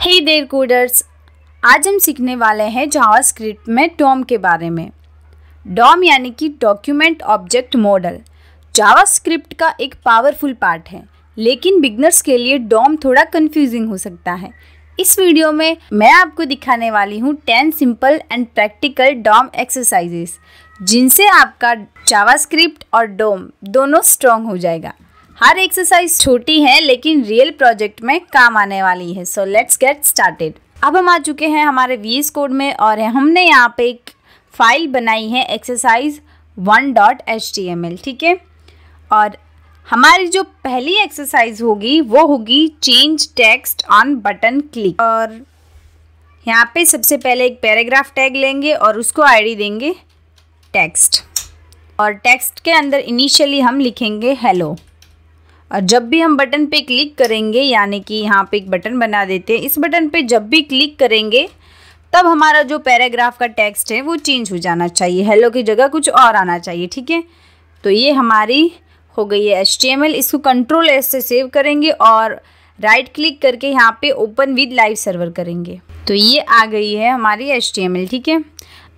Hey there coders, आज हम सीखने वाले हैं जावास्क्रिप्ट में डॉम के बारे में। डॉम यानी कि डॉक्यूमेंट ऑब्जेक्ट मॉडल जावास्क्रिप्ट का एक पावरफुल पार्ट है, लेकिन बिगनर्स के लिए डॉम थोड़ा कंफ्यूजिंग हो सकता है। इस वीडियो में मैं आपको दिखाने वाली हूँ 10 simple and practical DOM exercises, जिनसे आपका जावास्क्रिप्ट और डॉम दोनों स्ट्रॉन्ग हो जाएगा। हर एक्सरसाइज छोटी है लेकिन रियल प्रोजेक्ट में काम आने वाली है। So let's get started. अब हम आ चुके हैं हमारे VS कोड में और हमने यहाँ पे एक फाइल बनाई है एक्सरसाइज 1.html, ठीक है। और हमारी जो पहली एक्सरसाइज होगी वो होगी change text on button click. और यहाँ पे सबसे पहले एक पैराग्राफ टैग लेंगे और उसको आईडी देंगे टेक्स्ट, और टेक्स्ट के अंदर इनिशियली हम लिखेंगे हेलो। और जब भी हम बटन पे क्लिक करेंगे, यानी कि यहाँ पे एक बटन बना देते हैं, इस बटन पे जब भी क्लिक करेंगे तब हमारा जो पैराग्राफ का टेक्स्ट है वो चेंज हो जाना चाहिए, हेलो की जगह कुछ और आना चाहिए, ठीक है। तो ये हमारी हो गई है HTML। इसको Ctrl+S से सेव करेंगे और राइट क्लिक करके यहाँ पे ओपन विद लाइव सर्वर करेंगे। तो ये आ गई है हमारी HTML, ठीक है।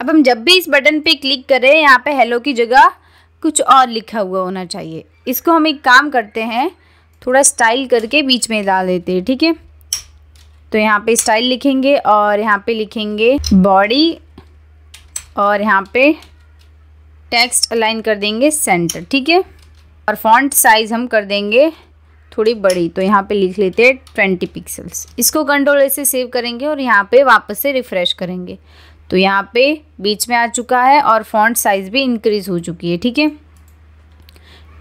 अब हम जब भी इस बटन पे क्लिक करें, यहाँ पे हेलो की जगह कुछ और लिखा हुआ होना चाहिए। इसको हम एक काम करते हैं, थोड़ा स्टाइल करके बीच में डाल देते हैं, ठीक है। तो यहाँ पे स्टाइल लिखेंगे और यहाँ पे लिखेंगे बॉडी, और यहाँ पे टेक्स्ट अलाइन कर देंगे सेंटर, ठीक है। और फॉन्ट साइज़ हम कर देंगे थोड़ी बड़ी, तो यहाँ पे लिख लेते हैं 20 पिक्सल्स। इसको Ctrl+S से सेव करेंगे और यहाँ पे वापस से रिफ़्रेश करेंगे। तो यहाँ पे बीच में आ चुका है और फॉन्ट साइज़ भी इंक्रीज़ हो चुकी है, ठीक है।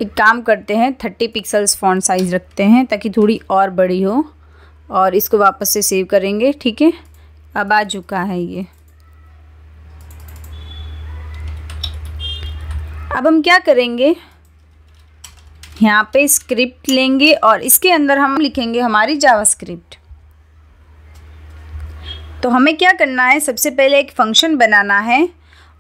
एक काम करते हैं, 30 पिक्सल्स फॉन्ट साइज़ रखते हैं ताकि थोड़ी और बड़ी हो, और इसको वापस से सेव करेंगे, ठीक है। अब आ चुका है ये। अब हम क्या करेंगे, यहाँ पे स्क्रिप्ट लेंगे और इसके अंदर हम लिखेंगे हमारी जावास्क्रिप्ट। तो हमें क्या करना है, सबसे पहले एक फंक्शन बनाना है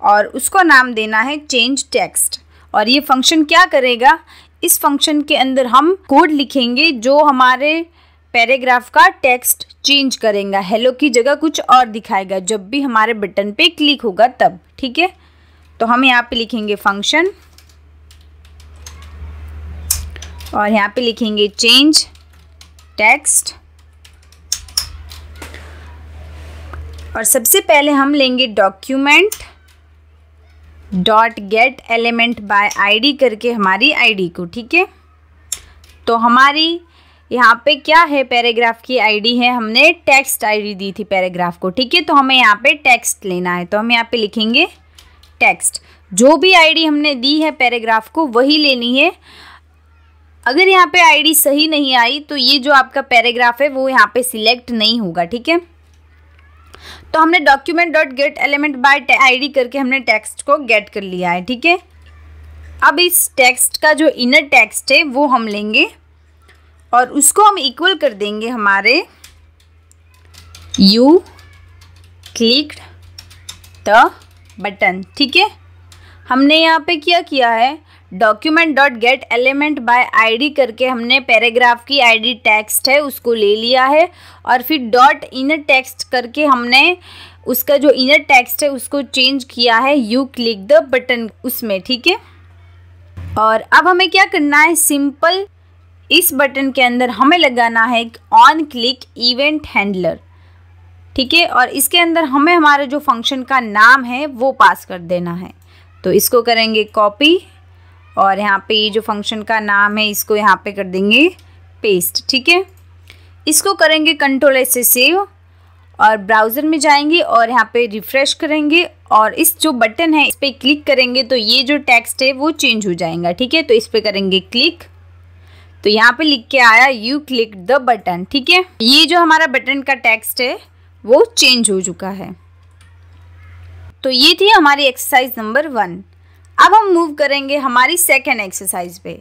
और उसको नाम देना है चेंज टेक्स्ट। और ये फंक्शन क्या करेगा, इस फंक्शन के अंदर हम कोड लिखेंगे जो हमारे पैराग्राफ का टेक्स्ट चेंज करेगा, हेलो की जगह कुछ और दिखाएगा जब भी हमारे बटन पे क्लिक होगा तब, ठीक है। तो हम यहाँ पे लिखेंगे फंक्शन और यहाँ पे लिखेंगे चेंज टेक्स्ट। और सबसे पहले हम लेंगे document dot gate element by ID करके हमारी आईडी को, ठीक है। तो हमारी यहाँ पे क्या है, पैराग्राफ की आईडी है, हमने टेक्स्ट आईडी दी थी पैराग्राफ को, ठीक है। तो हमें यहाँ पे टेक्स्ट लेना है, तो हम यहाँ पे लिखेंगे टेक्स्ट। जो भी आईडी हमने दी है पैराग्राफ को वही लेनी है। अगर यहाँ पे आईडी सही नहीं आई तो ये जो आपका पैराग्राफ है वो यहाँ पे सिलेक्ट नहीं होगा, ठीक है। तो हमने document dot gate element by ID करके हमने टेक्स्ट को गेट कर लिया है, ठीक है। अब इस टेक्स्ट का जो इनर टेक्स्ट है वो हम लेंगे और उसको हम इक्वल कर देंगे हमारे यू क्लिक्ड द बटन, ठीक है। हमने यहाँ पे क्या किया है, document dot gate element by ID करके हमने पैराग्राफ की आईडी टेक्स्ट है उसको ले लिया है, और फिर डॉट इनर टेक्स्ट करके हमने उसका जो इनर टेक्स्ट है उसको चेंज किया है यू क्लिक द बटन उसमें, ठीक है। और अब हमें क्या करना है, सिंपल इस बटन के अंदर हमें लगाना है एक ऑन क्लिक इवेंट हैंडलर, ठीक है। और इसके अंदर हमें हमारे जो फंक्शन का नाम है वो पास कर देना है। तो इसको करेंगे कॉपी और यहाँ पे ये जो फंक्शन का नाम है इसको यहाँ पे कर देंगे पेस्ट, ठीक है। इसको करेंगे Ctrl+S से सेव और ब्राउज़र में जाएंगे और यहाँ पे रिफ़्रेश करेंगे और इस जो बटन है इस पर क्लिक करेंगे तो ये जो टेक्स्ट है वो चेंज हो जाएगा, ठीक है। तो इस पर करेंगे क्लिक, तो यहाँ पे लिख के आया यू क्लिक द बटन, ठीक है। ये जो हमारा बटन का टेक्स्ट है वो चेंज हो चुका है। तो ये थी हमारी एक्सरसाइज नंबर 1। अब हम मूव करेंगे हमारी सेकेंड एक्सरसाइज पे।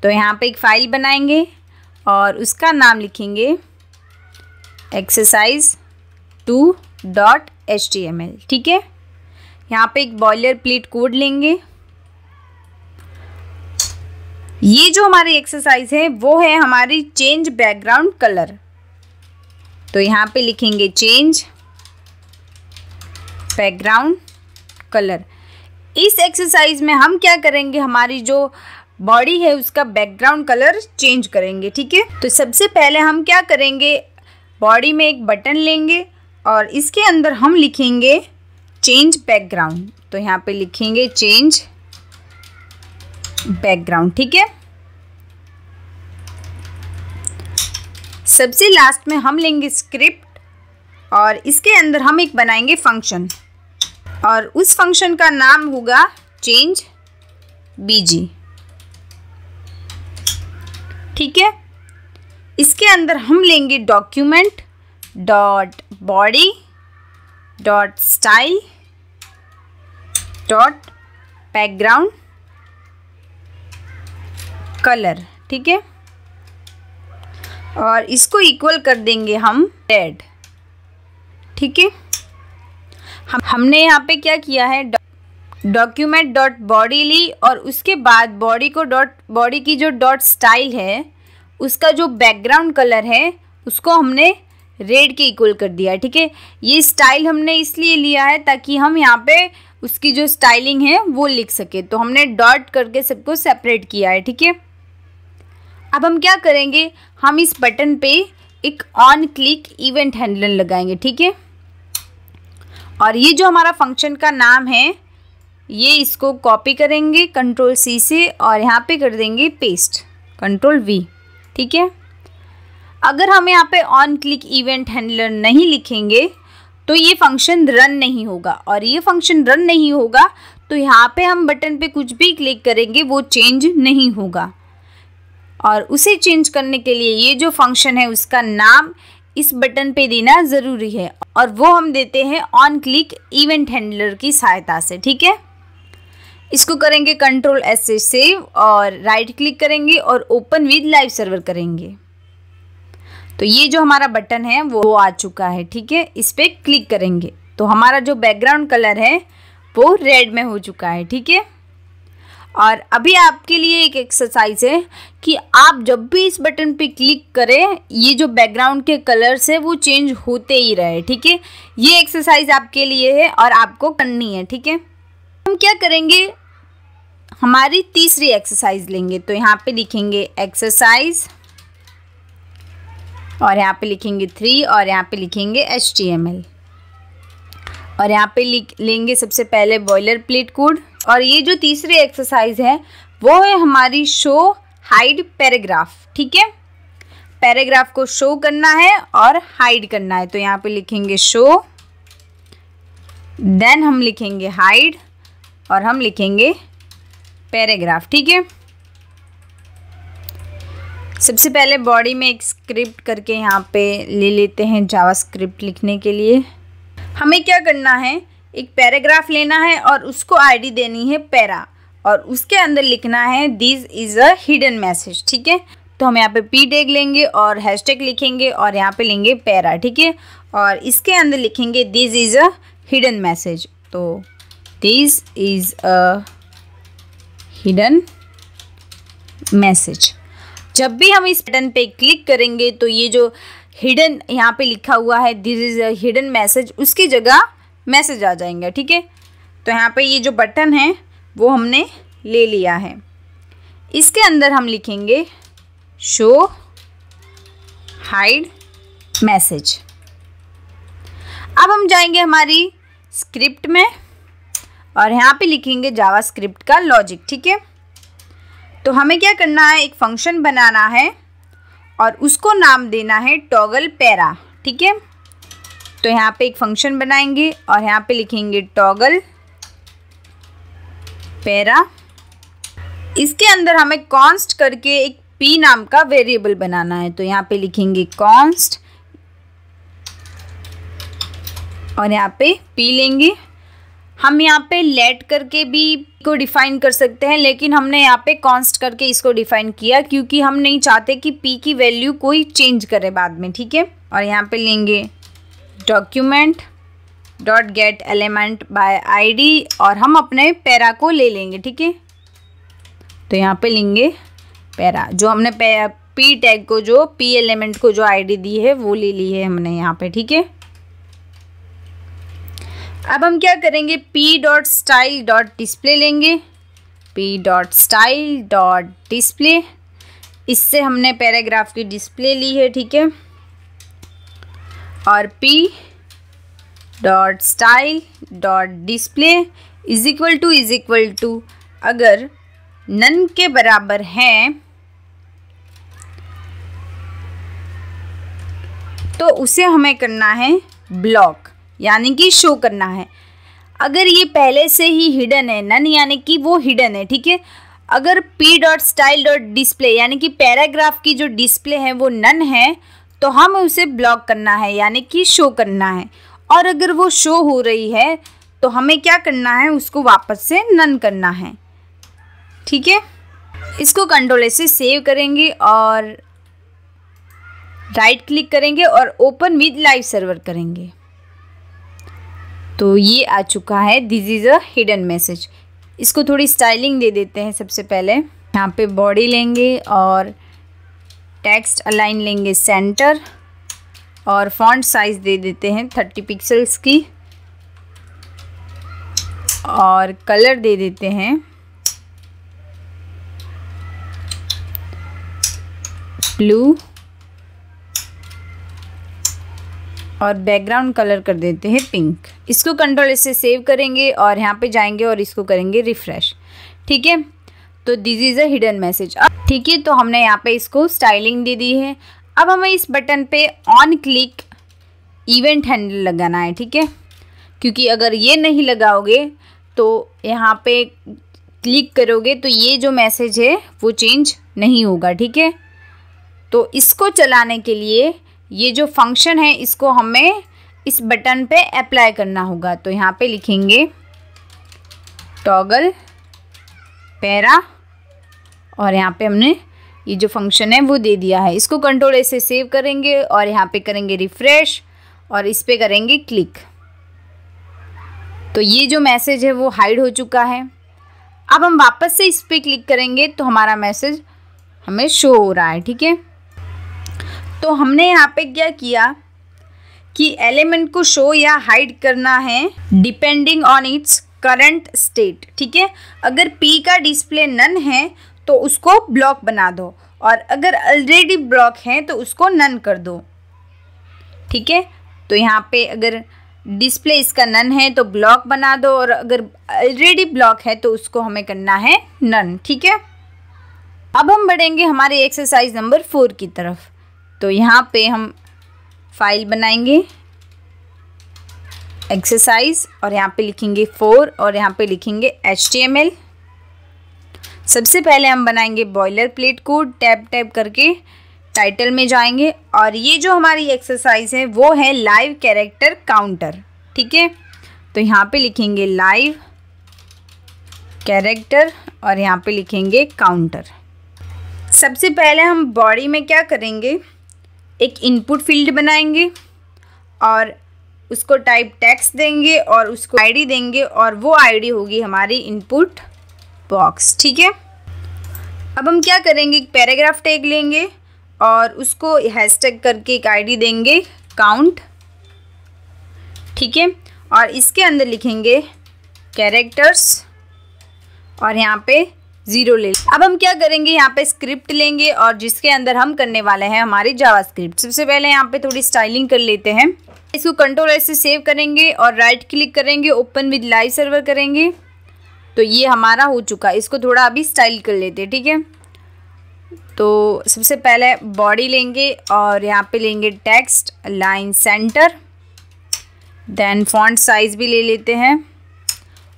तो यहाँ पे एक फ़ाइल बनाएंगे और उसका नाम लिखेंगे एक्सरसाइज 2.html, ठीक है। यहाँ पे एक बॉयलर प्लेट कोड लेंगे। ये जो हमारी एक्सरसाइज है वो है हमारी चेंज बैकग्राउंड कलर। तो यहाँ पे लिखेंगे चेंज बैकग्राउंड कलर। इस एक्सरसाइज में हम क्या करेंगे, हमारी जो बॉडी है उसका बैकग्राउंड कलर चेंज करेंगे। ठीक है, तो सबसे पहले हम क्या करेंगे, बॉडी में एक बटन लेंगे और इसके अंदर हम लिखेंगे चेंज बैकग्राउंड। तो यहाँ पे लिखेंगे चेंज बैकग्राउंड। ठीक है, सबसे लास्ट में हम लेंगे स्क्रिप्ट और इसके अंदर हम एक बनाएंगे फंक्शन और उस फंक्शन का नाम होगा चेंज बीजी। ठीक है, इसके अंदर हम लेंगे document dot body dot style dot background colour. ठीक है, और इसको इक्वल कर देंगे हम रेड। ठीक है, हमने यहाँ पे क्या किया है, डॉक्यूमेंट डॉट बॉडी ली और उसके बाद बॉडी की जो डॉट स्टाइल है उसका जो बैकग्राउंड कलर है उसको हमने रेड के इक्वल कर दिया है। ठीक है, ये स्टाइल हमने इसलिए लिया है ताकि हम यहाँ पे उसकी जो स्टाइलिंग है वो लिख सके, तो हमने डॉट करके सबको सेपरेट किया है। ठीक है, अब हम क्या करेंगे, हम इस बटन पे एक ऑन क्लिक इवेंट हैंडलर लगाएंगे। ठीक है, और ये जो हमारा फंक्शन का नाम है ये इसको कॉपी करेंगे कंट्रोल सी से और यहाँ पे कर देंगे पेस्ट कंट्रोल वी। ठीक है, अगर हम यहाँ पे ऑन क्लिक इवेंट हैंडलर नहीं लिखेंगे तो ये फंक्शन रन नहीं होगा, और ये फंक्शन रन नहीं होगा तो यहाँ पे हम बटन पे कुछ भी क्लिक करेंगे वो चेंज नहीं होगा। और उसे चेंज करने के लिए ये जो फंक्शन है उसका नाम इस बटन पे देना ज़रूरी है और वो हम देते हैं ऑन क्लिक इवेंट हैंडलर की सहायता से। ठीक है, इसको करेंगे कंट्रोल एस से सेव और राइट क्लिक करेंगे और ओपन विद लाइव सर्वर करेंगे। तो ये जो हमारा बटन है वो आ चुका है। ठीक है, इस पर क्लिक करेंगे तो हमारा जो बैकग्राउंड कलर है वो रेड में हो चुका है। ठीक है, और अभी आपके लिए एक एक्सरसाइज है कि आप जब भी इस बटन पे क्लिक करें ये जो बैकग्राउंड के कलर्स है वो चेंज होते ही रहे। ठीक है, ये एक्सरसाइज आपके लिए है और आपको करनी है। ठीक है, हम क्या करेंगे, हमारी तीसरी एक्सरसाइज लेंगे। तो यहाँ पे लिखेंगे एक्सरसाइज और यहाँ पे लिखेंगे 3 और यहाँ पे लिखेंगे HTML और यहाँ पे लेंगे सबसे पहले बॉयलर प्लेट कोड। और ये जो तीसरी एक्सरसाइज है वो है हमारी शो हाइड पैराग्राफ। ठीक है, पैराग्राफ को शो करना है और हाइड करना है। तो यहाँ पे लिखेंगे शो, देन हम लिखेंगे हाइड और हम लिखेंगे पैराग्राफ। ठीक है, सबसे पहले बॉडी में एक स्क्रिप्ट करके यहाँ पे ले लेते हैं जावास्क्रिप्ट लिखने के लिए। हमें क्या करना है, एक पैराग्राफ लेना है और उसको आईडी देनी है पैरा और उसके अंदर लिखना है this is a hidden message. ठीक है, तो हम यहाँ पे पी टैग लेंगे और हैशटैग लिखेंगे और यहाँ पे लेंगे पैरा। ठीक है, और इसके अंदर लिखेंगे this is a hidden message. तो this is a hidden message. जब भी हम इस बटन पे क्लिक करेंगे तो ये जो हिडन यहाँ पे लिखा हुआ है this is a hidden message उसकी जगह मैसेज आ जाएंगे। ठीक है, तो यहाँ पे ये जो बटन है वो हमने ले लिया है। इसके अंदर हम लिखेंगे शो हाइड मैसेज। अब हम जाएंगे हमारी स्क्रिप्ट में और यहाँ पे लिखेंगे जावास्क्रिप्ट का लॉजिक। ठीक है, तो हमें क्या करना है, एक फंक्शन बनाना है और उसको नाम देना है टॉगल पैरा। ठीक है, तो यहाँ पे एक फंक्शन बनाएंगे और यहाँ पे लिखेंगे टॉगल पैरा। इसके अंदर हमें कॉन्स्ट करके एक पी नाम का वेरिएबल बनाना है। तो यहाँ पे लिखेंगे कॉन्स्ट और यहाँ पे पी लेंगे। हम यहाँ पे लेट करके भी को डिफ़ाइन कर सकते हैं, लेकिन हमने यहाँ पे कॉन्स्ट करके इसको डिफ़ाइन किया क्योंकि हम नहीं चाहते कि पी की वैल्यू कोई चेंज करे बाद में। ठीक है, और यहाँ पे लेंगे document dot gate element by ID और हम अपने पैरा को ले लेंगे। ठीक है, तो यहाँ पे लेंगे पैरा, जो हमने पी टैग को, जो पी एलिमेंट को जो आईडी दी है वो ले ली है हमने यहाँ पे, ठीक है। अब हम क्या करेंगे, p.style.display लेंगे, p.style.display, इससे हमने पैराग्राफ की डिस्प्ले ली है, ठीक है। और p.style.display इज इक्वल टू अगर नन के बराबर हैं तो उसे हमें करना है ब्लॉक, यानी कि शो करना है। अगर ये पहले से ही हिडन है, नन यानी कि वो हिडन है, ठीक है। अगर p.style.display यानी कि पैराग्राफ की जो डिस्प्ले है वो नन है तो हम उसे ब्लॉक करना है, यानी कि शो करना है। और अगर वो शो हो रही है तो हमें क्या करना है, उसको वापस से नन करना है, ठीक है। इसको कंट्रोल से सेव करेंगे और राइट क्लिक करेंगे और ओपन विद लाइव सर्वर करेंगे। तो ये आ चुका है, this is a hidden message. इसको थोड़ी स्टाइलिंग दे देते हैं। सबसे पहले यहाँ पे बॉडी लेंगे और टेक्स्ट अलाइन लेंगे सेंटर और फॉन्ट साइज़ दे देते हैं 30 पिक्सल्स की और कलर दे देते हैं ब्लू और बैकग्राउंड कलर कर देते हैं पिंक। इसको कंट्रोल से सेव करेंगे और यहाँ पे जाएंगे और इसको करेंगे रिफ़्रेश, ठीक है। तो this is a hidden message, ठीक है। तो हमने यहाँ पे इसको स्टाइलिंग दे दी है। अब हमें इस बटन पे ऑन क्लिक इवेंट हैंडल लगाना है, ठीक है। क्योंकि अगर ये नहीं लगाओगे तो यहाँ पे क्लिक करोगे तो ये जो मैसेज है वो चेंज नहीं होगा, ठीक है। तो इसको चलाने के लिए ये जो फंक्शन है इसको हमें इस बटन पे अप्लाई करना होगा। तो यहाँ पे लिखेंगे टॉगल पैरा और यहाँ पे हमने ये जो फंक्शन है वो दे दिया है। इसको कंट्रोल से सेव करेंगे और यहाँ पे करेंगे रिफ़्रेश और इस पे करेंगे क्लिक। तो ये जो मैसेज है वो हाइड हो चुका है। अब हम वापस से इस पे क्लिक करेंगे तो हमारा मैसेज हमें शो हो रहा है, ठीक है। तो हमने यहाँ पे क्या किया कि एलिमेंट को शो या हाइड करना है depending on its current state, ठीक है। अगर P का डिस्प्ले नन है तो उसको ब्लॉक बना दो और अगर ऑलरेडी ब्लॉक है तो उसको नन कर दो, ठीक है। तो यहाँ पे अगर डिस्प्ले इसका नन है तो ब्लॉक बना दो और अगर ऑलरेडी ब्लॉक है तो उसको हमें करना है नन, ठीक है। अब हम बढ़ेंगे हमारे एक्सरसाइज नंबर 4 की तरफ। तो यहाँ पे हम फाइल बनाएंगे एक्सरसाइज और यहाँ पे लिखेंगे 4 और यहाँ पे लिखेंगे HTML। सबसे पहले हम बनाएंगे बॉयलर प्लेट कोड, टैब करके टाइटल में जाएंगे और ये जो हमारी एक्सरसाइज है वो है लाइव कैरेक्टर काउंटर, ठीक है। तो यहाँ पे लिखेंगे लाइव कैरेक्टर और यहाँ पे लिखेंगे काउंटर। सबसे पहले हम बॉडी में क्या करेंगे, एक इनपुट फील्ड बनाएंगे और उसको टाइप टेक्स्ट देंगे और उसको आईडी देंगे और वो आईडी होगी हमारी इनपुट बॉक्स, ठीक है। अब हम क्या करेंगे, एक पैराग्राफ टैग लेंगे और उसको हैशटैग करके एक आईडी देंगे काउंट, ठीक है। और इसके अंदर लिखेंगे कैरेक्टर्स और यहाँ पे 0 ले। अब हम क्या करेंगे, यहाँ पे स्क्रिप्ट लेंगे और जिसके अंदर हम करने वाले हैं हमारी जावास्क्रिप्ट। सबसे पहले यहाँ पे थोड़ी स्टाइलिंग कर लेते हैं। इसको कंट्रोल से सेव करेंगे और राइट क्लिक करेंगे, ओपन विद लाइव सर्वर करेंगे। तो ये हमारा हो चुका है। इसको थोड़ा अभी स्टाइल कर लेते हैं, ठीक है। तो सबसे पहले बॉडी लेंगे और यहाँ पे लेंगे text line centre, then font size भी ले लेते हैं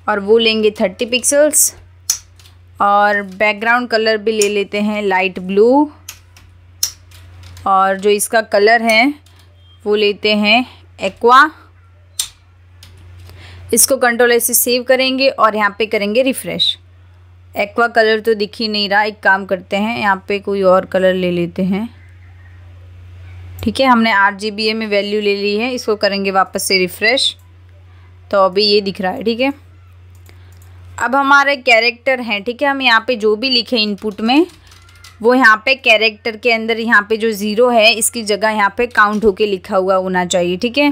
और वो लेंगे 30 पिक्सल्स और बैकग्राउंड कलर भी ले लेते हैं लाइट ब्लू और जो इसका कलर है वो लेते हैं एक्वा। इसको कंट्रोल से सेव करेंगे और यहाँ पे करेंगे रिफ़्रेश। एक्वा कलर तो दिख ही नहीं रहा, एक काम करते हैं यहाँ पे कोई और कलर ले लेते हैं, ठीक है। हमने RGBA में वैल्यू ले ली है, इसको करेंगे वापस से रिफ़्रेश तो अभी ये दिख रहा है, ठीक है। अब हमारे कैरेक्टर हैं, ठीक है। हम यहाँ पे जो भी लिखे इनपुट में वो यहाँ पे कैरेक्टर के अंदर यहाँ पे जो 0 है इसकी जगह यहाँ पे काउंट होके लिखा हुआ होना चाहिए, ठीक है।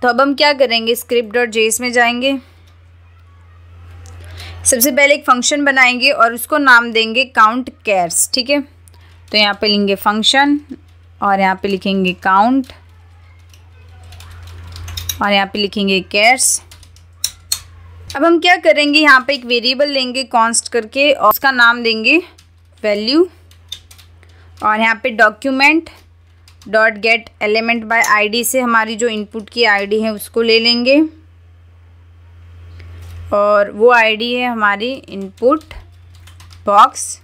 तो अब हम क्या करेंगे, script.js में जाएंगे। सबसे पहले एक फंक्शन बनाएंगे और उसको नाम देंगे काउंट कैर्स, ठीक है। तो यहाँ पे लेंगे फंक्शन और यहाँ पे लिखेंगे काउंट और यहाँ पे लिखेंगे कैर्स। अब हम क्या करेंगे, यहाँ पे एक वेरिएबल लेंगे कॉन्स्ट करके और उसका नाम देंगे वैल्यू और यहाँ पे document dot gate element by ID से हमारी जो इनपुट की आईडी है उसको ले लेंगे और वो आईडी है हमारी इनपुट बॉक्स,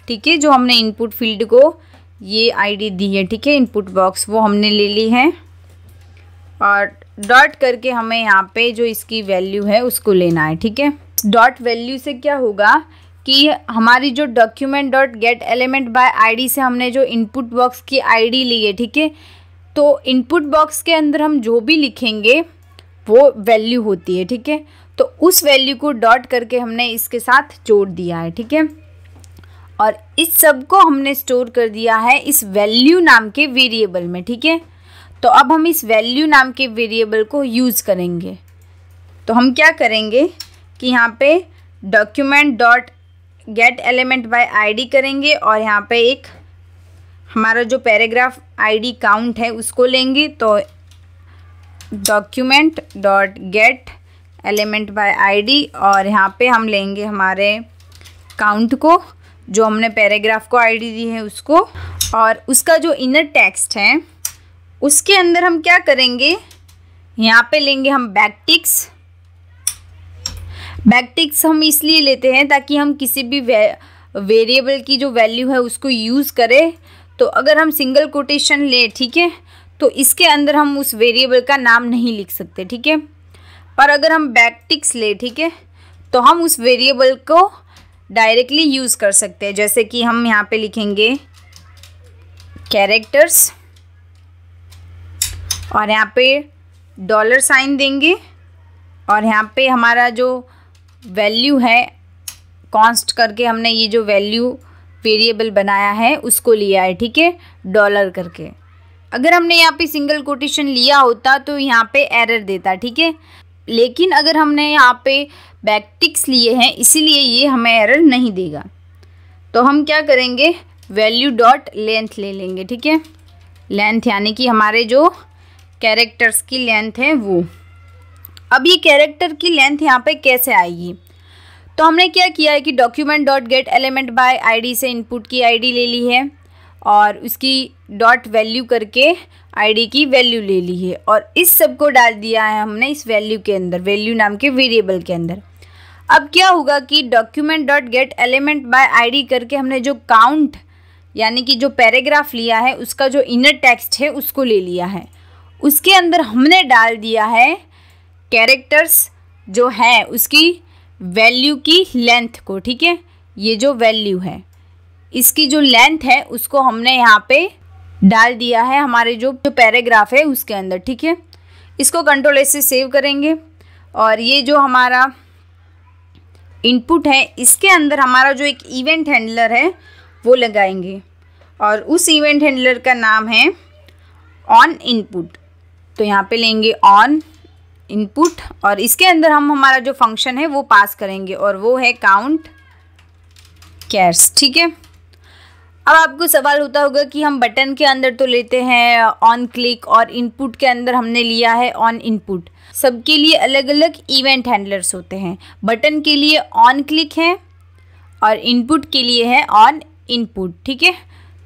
ठीक है। जो हमने इनपुट फील्ड को ये आईडी दी है, ठीक है, इनपुट बॉक्स, वो हमने ले ली है और डॉट करके हमें यहाँ पे जो इसकी वैल्यू है उसको लेना है, ठीक है। डॉट वैल्यू से क्या होगा कि हमारी जो document dot gate element by ID से हमने जो इनपुट बॉक्स की आईडी ली है, ठीक है, तो इनपुट बॉक्स के अंदर हम जो भी लिखेंगे वो वैल्यू होती है, ठीक है। तो उस वैल्यू को डॉट करके हमने इसके साथ जोड़ दिया है, ठीक है। और इस सब को हमने स्टोर कर दिया है इस वैल्यू नाम के वेरिएबल में, ठीक है। तो अब हम इस वैल्यू नाम के वेरिएबल को यूज़ करेंगे। तो हम क्या करेंगे कि यहाँ पे document dot gate element by ID करेंगे और यहाँ पे एक हमारा जो पैराग्राफ आईडी काउंट है उसको लेंगे। तो document dot gate element by ID और यहाँ पे हम लेंगे हमारे काउंट को, जो हमने पैराग्राफ को आईडी दी है उसको, और उसका जो इनर टेक्स्ट है उसके अंदर हम क्या करेंगे, यहाँ पे लेंगे हम बैकटिक्स। बैकटिक्स हम इसलिए लेते हैं ताकि हम किसी भी वेरिएबल की जो वैल्यू है उसको यूज़ करें। तो अगर हम सिंगल कोटेशन ले, ठीक है, तो इसके अंदर हम उस वेरिएबल का नाम नहीं लिख सकते, ठीक है। पर अगर हम बैकटिक्स ले, ठीक है, तो हम उस वेरिएबल को डायरेक्टली यूज़ कर सकते हैं। जैसे कि हम यहाँ पे लिखेंगे कैरेक्टर्स और यहाँ पे डॉलर साइन देंगे और यहाँ पे हमारा जो वैल्यू है कॉन्स्ट करके हमने ये जो वैल्यू वेरिएबल बनाया है उसको लिया है, ठीक है, डॉलर करके। अगर हमने यहाँ पे सिंगल कोटेशन लिया होता तो यहाँ पे एरर देता, ठीक है, लेकिन अगर हमने यहाँ पे बैकटिक्स लिए हैं इसीलिए ये हमें एरर नहीं देगा। तो हम क्या करेंगे, वैल्यू डॉट लेंथ ले लेंगे, ठीक है, लेंथ यानी कि हमारे जो कैरेक्टर्स की लेंथ है वो। अब ये कैरेक्टर की लेंथ यहाँ पे कैसे आएगी, तो हमने क्या किया है कि document dot gate element by ID से इनपुट की आईडी ले ली है और उसकी डॉट वैल्यू करके आईडी की वैल्यू ले ली है और इस सब को डाल दिया है हमने इस वैल्यू के अंदर, वैल्यू नाम के वेरिएबल के अंदर। अब क्या होगा कि document dot gate element by ID करके हमने जो काउंट यानी कि जो पैराग्राफ लिया है उसका जो इनर टेक्स्ट है उसको ले लिया है, उसके अंदर हमने डाल दिया है कैरेक्टर्स जो है उसकी वैल्यू की लेंथ को, ठीक है। ये जो वैल्यू है इसकी जो लेंथ है उसको हमने यहाँ पे डाल दिया है हमारे जो पैराग्राफ है उसके अंदर, ठीक है। इसको कंट्रोल एस से सेव करेंगे और ये जो हमारा इनपुट है इसके अंदर हमारा जो एक इवेंट हैंडलर है वो लगाएंगे और उस इवेंट हैंडलर का नाम है ऑन इनपुट। तो यहाँ पे लेंगे ऑन इनपुट और इसके अंदर हम हमारा जो फंक्शन है वो पास करेंगे और वो है काउंट कैर्स, ठीक है। अब आपको सवाल होता होगा कि हम बटन के अंदर तो लेते हैं ऑन क्लिक और इनपुट के अंदर हमने लिया है ऑन इनपुट। सबके लिए अलग अलग इवेंट हैंडलर्स होते हैं। बटन के लिए ऑन क्लिक है और इनपुट के लिए है ऑन इनपुट, ठीक है।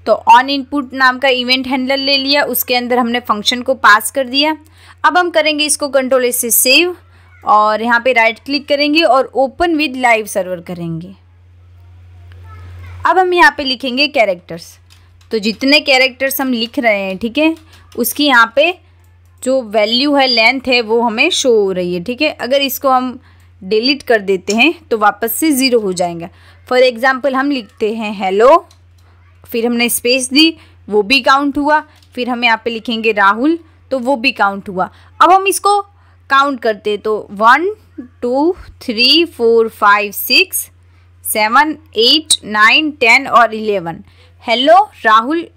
तो ऑन इनपुट नाम का इवेंट हैंडलर ले लिया, उसके अंदर हमने फंक्शन को पास कर दिया। अब हम करेंगे इसको कंट्रोल एस से सेव और यहाँ पे राइट क्लिक करेंगे और ओपन विद लाइव सर्वर करेंगे। अब हम यहाँ पे लिखेंगे कैरेक्टर्स। तो जितने कैरेक्टर्स हम लिख रहे हैं, ठीक है, उसकी यहाँ पे जो वैल्यू है लेंथ है वो हमें शो हो रही है, ठीक है। अगर इसको हम डिलीट कर देते हैं तो वापस से 0 हो जाएगा। फॉर एग्जांपल हम लिखते हैं हेलो, फिर हमने स्पेस दी, वो भी काउंट हुआ। फिर हम यहाँ पे लिखेंगे राहुल, तो वो भी काउंट हुआ। अब हम इसको काउंट करते तो 1 2 3 4 5 6 7, 8, 9, 10 और 11। हेलो राहुल,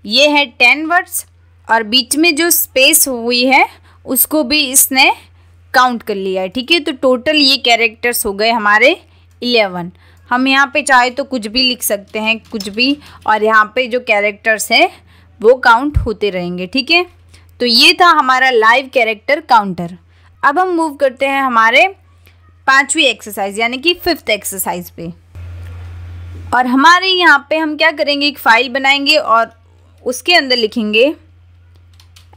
ये है 10 वर्ड्स और बीच में जो स्पेस हुई है उसको भी इसने काउंट कर लिया है। ठीक है, तो टोटल ये कैरेक्टर्स हो गए हमारे 11। हम यहाँ पे चाहे तो कुछ भी लिख सकते हैं, कुछ भी, और यहाँ पे जो कैरेक्टर्स हैं वो काउंट होते रहेंगे। ठीक है, तो ये था हमारा लाइव कैरेक्टर काउंटर। अब हम मूव करते हैं हमारे 5वीं एक्सरसाइज यानी कि 5th एक्सरसाइज पे। और हमारे यहाँ पे हम क्या करेंगे, एक फाइल बनाएंगे और उसके अंदर लिखेंगे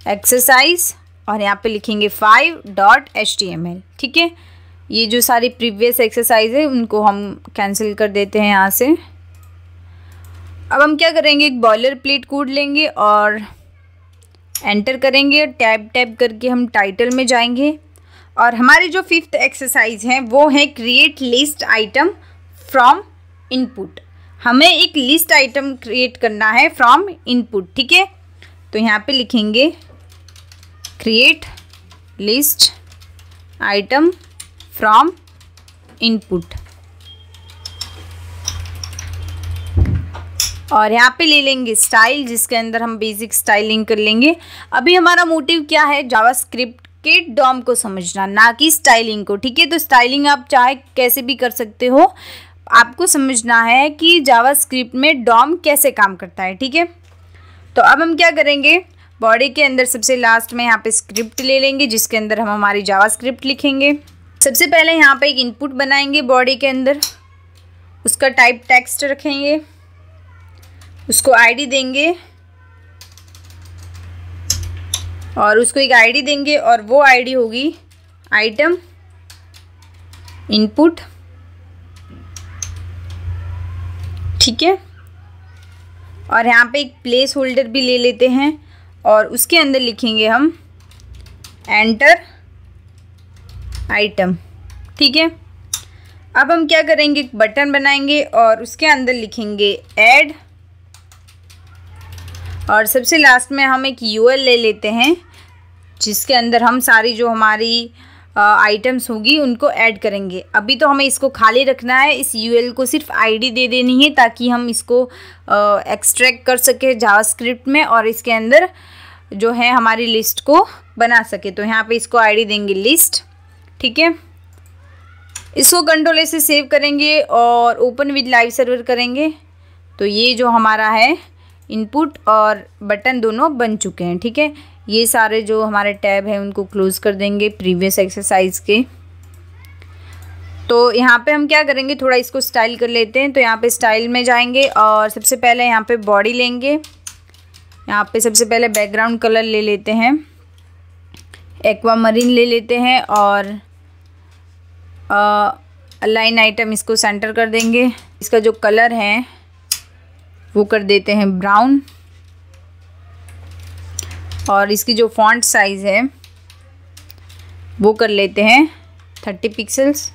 एक्सरसाइज और यहाँ पे लिखेंगे 5.html। ठीक है, ये जो सारी प्रीवियस एक्सरसाइज है उनको हम कैंसिल कर देते हैं यहाँ से। अब हम क्या करेंगे, एक बॉयलर प्लेट कोड लेंगे और एंटर करेंगे। टैब टैब करके हम टाइटल में जाएंगे और हमारी जो 5th एक्सरसाइज है वो है create list item from input. हमें एक लिस्ट आइटम क्रिएट करना है फ्रॉम इनपुट। ठीक है, तो यहाँ पे लिखेंगे create list item from input और यहाँ पे ले लेंगे स्टाइल, जिसके अंदर हम बेसिक स्टाइलिंग कर लेंगे। अभी हमारा मोटिव क्या है, जावास्क्रिप्ट के डॉम को समझना, ना कि स्टाइलिंग को। ठीक है, तो स्टाइलिंग आप चाहे कैसे भी कर सकते हो, आपको समझना है कि जावास्क्रिप्ट में डॉम कैसे काम करता है। ठीक है, तो अब हम क्या करेंगे, बॉडी के अंदर सबसे लास्ट में यहाँ पे स्क्रिप्ट ले लेंगे जिसके अंदर हम हमारी जावास्क्रिप्ट लिखेंगे। सबसे पहले यहाँ पे एक इनपुट बनाएंगे बॉडी के अंदर, उसका टाइप टेक्स्ट रखेंगे, उसको आईडी देंगे और उसको एक आईडी देंगे और वो आईडी होगी आइटम इनपुट। ठीक है, और यहाँ पे एक प्लेस होल्डर भी ले लेते हैं और उसके अंदर लिखेंगे हम एंटर आइटम। ठीक है, अब हम क्या करेंगे, एक बटन बनाएंगे और उसके अंदर लिखेंगे ऐड और सबसे लास्ट में हम एक यूएल ले लेते हैं जिसके अंदर हम सारी जो हमारी आइटम्स होगी उनको ऐड करेंगे। अभी तो हमें इसको खाली रखना है, इस यूएल को सिर्फ आईडी दे देनी है ताकि हम इसको एक्सट्रैक्ट कर सके जावास्क्रिप्ट में और इसके अंदर जो है हमारी लिस्ट को बना सके। तो यहाँ पे इसको आईडी देंगे लिस्ट। ठीक है, इसको कंट्रोल से सेव करेंगे और ओपन विद लाइव सर्वर करेंगे। तो ये जो हमारा है इनपुट और बटन दोनों बन चुके हैं। ठीक है, ये सारे जो हमारे टैब हैं उनको क्लोज कर देंगे प्रीवियस एक्सरसाइज के। तो यहाँ पे हम क्या करेंगे, थोड़ा इसको स्टाइल कर लेते हैं। तो यहाँ पे स्टाइल में जाएंगे और सबसे पहले यहाँ पे बॉडी लेंगे। यहाँ पे सबसे पहले बैकग्राउंड कलर ले लेते हैं, एक्वामरीन ले लेते हैं और अलाइन आइटम इसको सेंटर कर देंगे। इसका जो कलर है वो कर देते हैं ब्राउन और इसकी जो फॉन्ट साइज़ है वो कर लेते हैं 30 पिक्सल्स।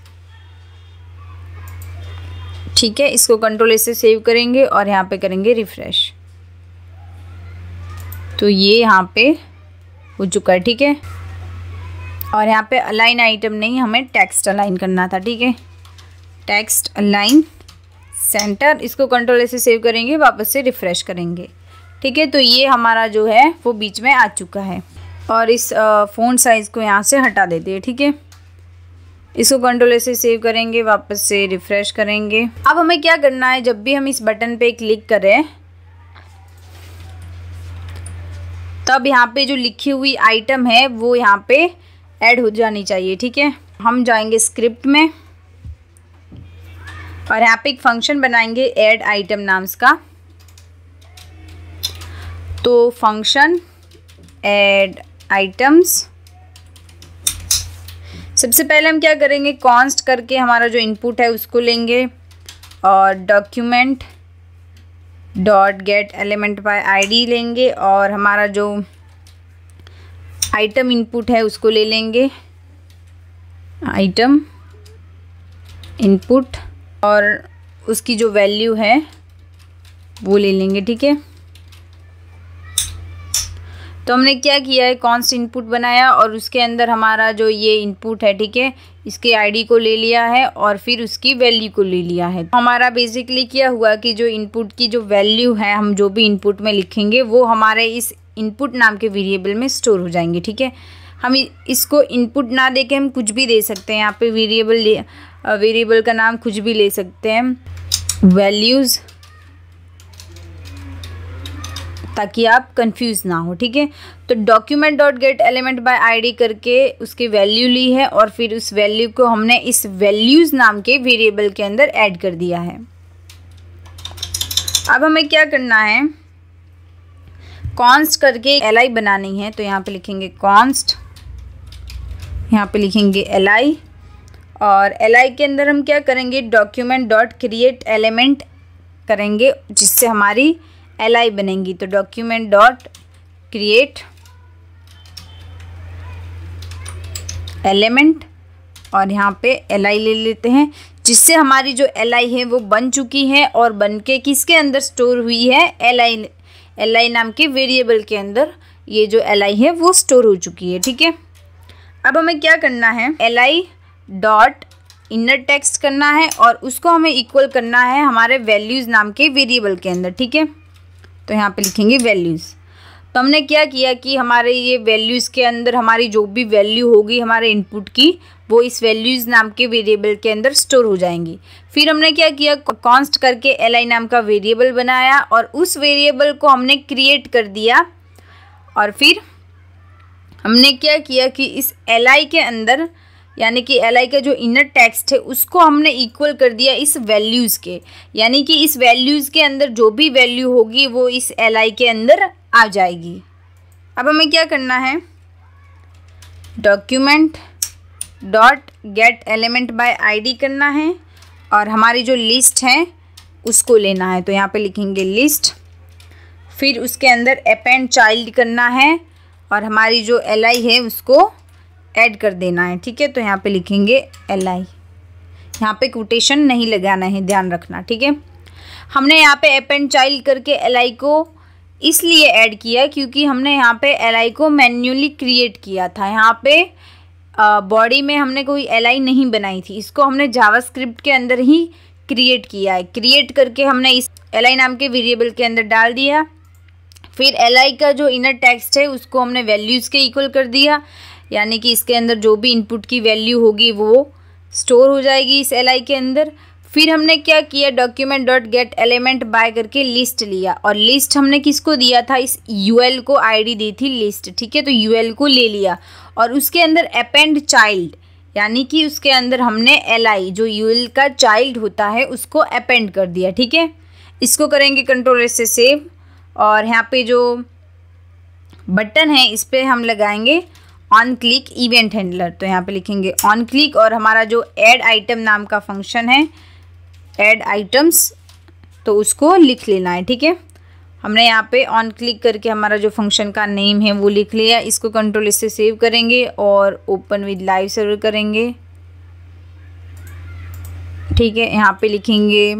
ठीक है, इसको कंट्रोल से सेव करेंगे और यहाँ पे करेंगे रिफ्रेश। तो ये यहाँ पे हो चुका है। ठीक है, और यहाँ पे अलाइन आइटम नहीं, हमें टेक्स्ट अलाइन करना था। ठीक है, टेक्स्ट अलाइन सेंटर, इसको कंट्रोल से सेव करेंगे, वापस से रिफ़्रेश करेंगे। ठीक है, तो ये हमारा जो है वो बीच में आ चुका है और इस फ़ॉन्ट साइज़ को यहाँ से हटा देते हैं। ठीक है, इसको कंट्रोल से सेव करेंगे, वापस से रिफ़्रेश करेंगे। अब हमें क्या करना है, जब भी हम इस बटन पे क्लिक करें तब यहाँ पे जो लिखी हुई आइटम है वो यहाँ पे ऐड हो जानी चाहिए। ठीक है, हम जाएंगे स्क्रिप्ट में और यहाँ पे एक फंक्शन बनाएंगे ऐड आइटम नाम का। तो फंक्शन ऐड आइटम्स, सबसे पहले हम क्या करेंगे, कॉन्स्ट करके हमारा जो इनपुट है उसको लेंगे और document dot gate element by ID लेंगे और हमारा जो आइटम इनपुट है उसको ले लेंगे आइटम इनपुट और उसकी जो वैल्यू है वो ले लेंगे। ठीक है, तो हमने क्या किया है, कॉन्स्ट इनपुट बनाया और उसके अंदर हमारा जो ये इनपुट है, ठीक है, इसके आईडी को ले लिया है और फिर उसकी वैल्यू को ले लिया है। तो हमारा बेसिकली क्या हुआ कि जो इनपुट की जो वैल्यू है, हम जो भी इनपुट में लिखेंगे वो हमारे इस इनपुट नाम के वेरिएबल में स्टोर हो जाएंगे, ठीक है। हम इसको इनपुट ना दे के हम कुछ भी दे सकते हैं, यहाँ पे वेरिएबल का नाम कुछ भी ले सकते हैं, वैल्यूज़, ताकि आप कंफ्यूज ना हो, ठीक है। तो document dot gate element by ID करके उसकी वैल्यू ली है और फिर उस वैल्यू को हमने इस वैल्यूज़ नाम के वेरिएबल के अंदर ऐड कर दिया है। अब हमें क्या करना है, कॉन्स्ट करके एल बनानी है। तो यहाँ पे लिखेंगे कॉन्स्ट, यहाँ पे लिखेंगे एल और एल के अंदर हम क्या करेंगे, डॉक्यूमेंट डॉट क्रिएट एलिमेंट करेंगे जिससे हमारी एल बनेंगी। तो डॉक्यूमेंट डॉट क्रिएट एलिमेंट और यहाँ पे एल ले लेते हैं, जिससे हमारी जो एल है वो बन चुकी है और बन के किसके अंदर स्टोर हुई है, एल नाम के वेरिएबल के अंदर ये जो एल है वो स्टोर हो चुकी है, ठीक है। अब हमें क्या करना है, एल डॉट इनर टेक्स्ट करना है और उसको हमें इक्वल करना है हमारे वैल्यूज़ नाम के वेरिएबल के अंदर, ठीक है। तो यहाँ पे लिखेंगे वैल्यूज़। तो हमने क्या किया कि हमारे ये वैल्यूज़ के अंदर हमारी जो भी वैल्यू होगी हमारे इनपुट की, वो इस वैल्यूज़ नाम के वेरिएबल के अंदर स्टोर हो जाएंगी। फिर हमने क्या किया, कॉन्स्ट करके एल नाम का वेरिएबल बनाया और उस वेरिएबल को हमने क्रिएट कर दिया और फिर हमने क्या किया कि इस एल के अंदर, यानी कि एल का जो इनर टेक्स्ट है उसको हमने इक्वल कर दिया इस वैल्यूज़ के, यानी कि इस वैल्यूज़ के अंदर जो भी वैल्यू होगी वो इस एल के अंदर आ जाएगी। अब हमें क्या करना है, document dot gate element by ID करना है और हमारी जो लिस्ट है उसको लेना है। तो यहाँ पे लिखेंगे लिस्ट, फिर उसके अंदर अपेंड चाइल्ड करना है और हमारी जो एल है उसको ऐड कर देना है, ठीक है। तो यहाँ पे लिखेंगे एल, यहाँ पे कोटेशन नहीं लगाना है, ध्यान रखना, ठीक है। हमने यहाँ पे अपेंड चाइल्ड करके एल को इसलिए ऐड किया क्योंकि हमने यहाँ पे एल को मैन्युअली क्रिएट किया था। यहाँ पे बॉडी में हमने कोई एल नहीं बनाई थी, इसको हमने जावास्क्रिप्ट के अंदर ही क्रिएट किया है। क्रिएट करके हमने इस एल नाम के वेरिएबल के अंदर डाल दिया। फिर एल का जो इनर टेक्स्ट है उसको हमने वैल्यूज़ के इक्वल कर दिया, यानी कि इसके अंदर जो भी इनपुट की वैल्यू होगी वो स्टोर हो जाएगी इस एल के अंदर। फिर हमने क्या किया, document dot gate element by करके लिस्ट लिया और लिस्ट हमने किसको दिया था, इस यूएल को आईडी दी थी लिस्ट, ठीक है। तो यूएल को ले लिया और उसके अंदर अपेंड चाइल्ड, यानी कि उसके अंदर हमने एल जो यूएल का चाइल्ड होता है उसको अपेंड कर दिया, ठीक है। इसको करेंगे कंट्रोल एस से सेव और यहाँ पे जो बटन है इस पर हम लगाएंगे ऑन क्लिक इवेंट हैंडलर। तो यहाँ पे लिखेंगे ऑन क्लिक और हमारा जो ऐड आइटम नाम का फंक्शन है, ऐड आइटम्स, तो उसको लिख लेना है, ठीक है। हमने यहाँ पे ऑन क्लिक करके हमारा जो फंक्शन का नेम है वो लिख लिया। इसको कंट्रोल इससे सेव करेंगे और ओपन विद लाइव सर्वर करेंगे, ठीक है। यहाँ पे लिखेंगे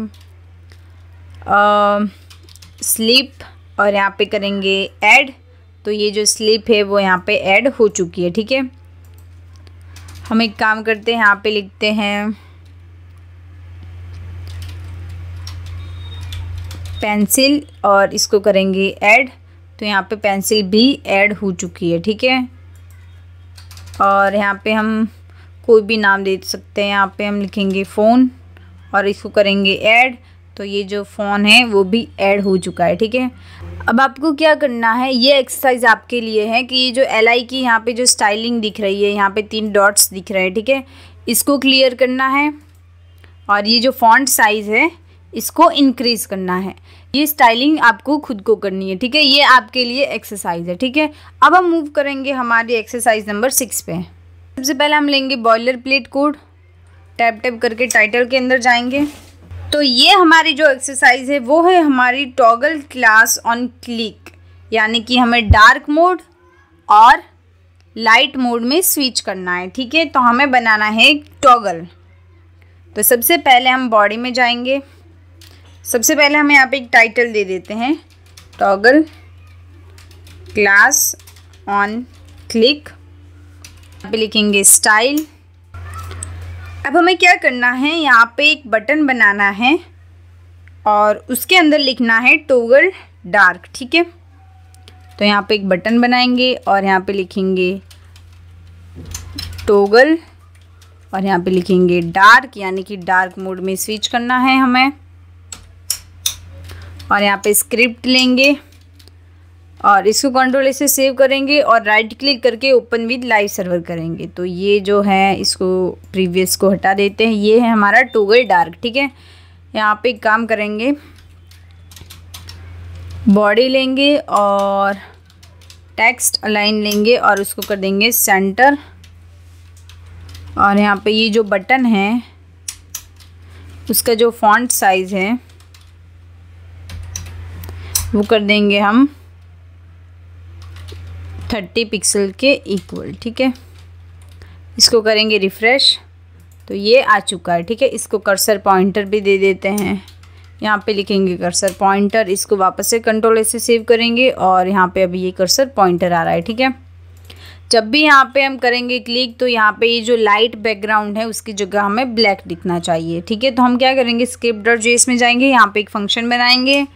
स्लीप और यहाँ पे करेंगे ऐड। तो ये जो स्लीप है वो यहाँ पे ऐड हो चुकी है, ठीक है। हम एक काम करते हैं, यहाँ पे लिखते हैं पेंसिल और इसको करेंगे ऐड। तो यहाँ पे पेंसिल भी ऐड हो चुकी है, ठीक है। और यहाँ पे हम कोई भी नाम दे सकते हैं, यहाँ पे हम लिखेंगे फ़ोन और इसको करेंगे ऐड। तो ये जो फ़ोन है वो भी ऐड हो चुका है, ठीक है। अब आपको क्या करना है, ये एक्सरसाइज आपके लिए है कि ये जो एल की यहाँ पे जो स्टाइलिंग दिख रही है, यहाँ पे 3 डॉट्स दिख रहे हैं, ठीक है, इसको क्लियर करना है और ये जो फॉन्ट साइज़ है इसको इंक्रीज करना है। ये स्टाइलिंग आपको खुद को करनी है, ठीक है। ये आपके लिए एक्सरसाइज है, ठीक है। अब हम मूव करेंगे हमारी एक्सरसाइज नंबर 6 पे। सबसे पहले हम लेंगे boiler plate code, tap tap करके टाइटल के अंदर जाएंगे। तो ये हमारी जो एक्सरसाइज है वो है हमारी टॉगल क्लास ऑन क्लिक, यानी कि हमें डार्क मोड और लाइट मोड में स्विच करना है, ठीक है। तो हमें बनाना है टॉगल। तो सबसे पहले हम बॉडी में जाएंगे। सबसे पहले हम यहाँ पे एक टाइटल दे देते हैं, टॉगल क्लास ऑन क्लिक, यहाँ पे लिखेंगे स्टाइल। अब हमें क्या करना है, यहाँ पे एक बटन बनाना है और उसके अंदर लिखना है टॉगल डार्क। ठीक है, तो यहाँ पे एक बटन बनाएंगे और यहाँ पे लिखेंगे टॉगल और यहाँ पे लिखेंगे डार्क, यानी कि डार्क मोड में स्विच करना है हमें। और यहाँ पे स्क्रिप्ट लेंगे और इसको कंट्रोल से सेव करेंगे और राइट क्लिक करके ओपन विद लाइव सर्वर करेंगे। तो ये जो है इसको प्रीवियस को हटा देते हैं, ये है हमारा टॉगल डार्क। ठीक है, यहाँ पे एक काम करेंगे, बॉडी लेंगे और टेक्स्ट अलाइन लेंगे और उसको कर देंगे सेंटर। और यहाँ पे ये जो बटन है उसका जो फॉन्ट साइज़ है वो कर देंगे हम 30 पिक्सल के इक्वल। ठीक है, इसको करेंगे रिफ़्रेश, तो ये आ चुका है। ठीक है, इसको कर्सर पॉइंटर भी दे देते हैं, यहाँ पे लिखेंगे कर्सर पॉइंटर। इसको वापस से कंट्रोल से सेव करेंगे और यहाँ पे अभी ये कर्सर पॉइंटर आ रहा है। ठीक है, जब भी यहाँ पे हम करेंगे क्लिक तो यहाँ पे ये जो लाइट बैकग्राउंड है उसकी जगह हमें ब्लैक दिखना चाहिए। ठीक है, तो हम क्या करेंगे, script.js में जाएंगे, यहाँ पे एक फंक्शन बनाएंगे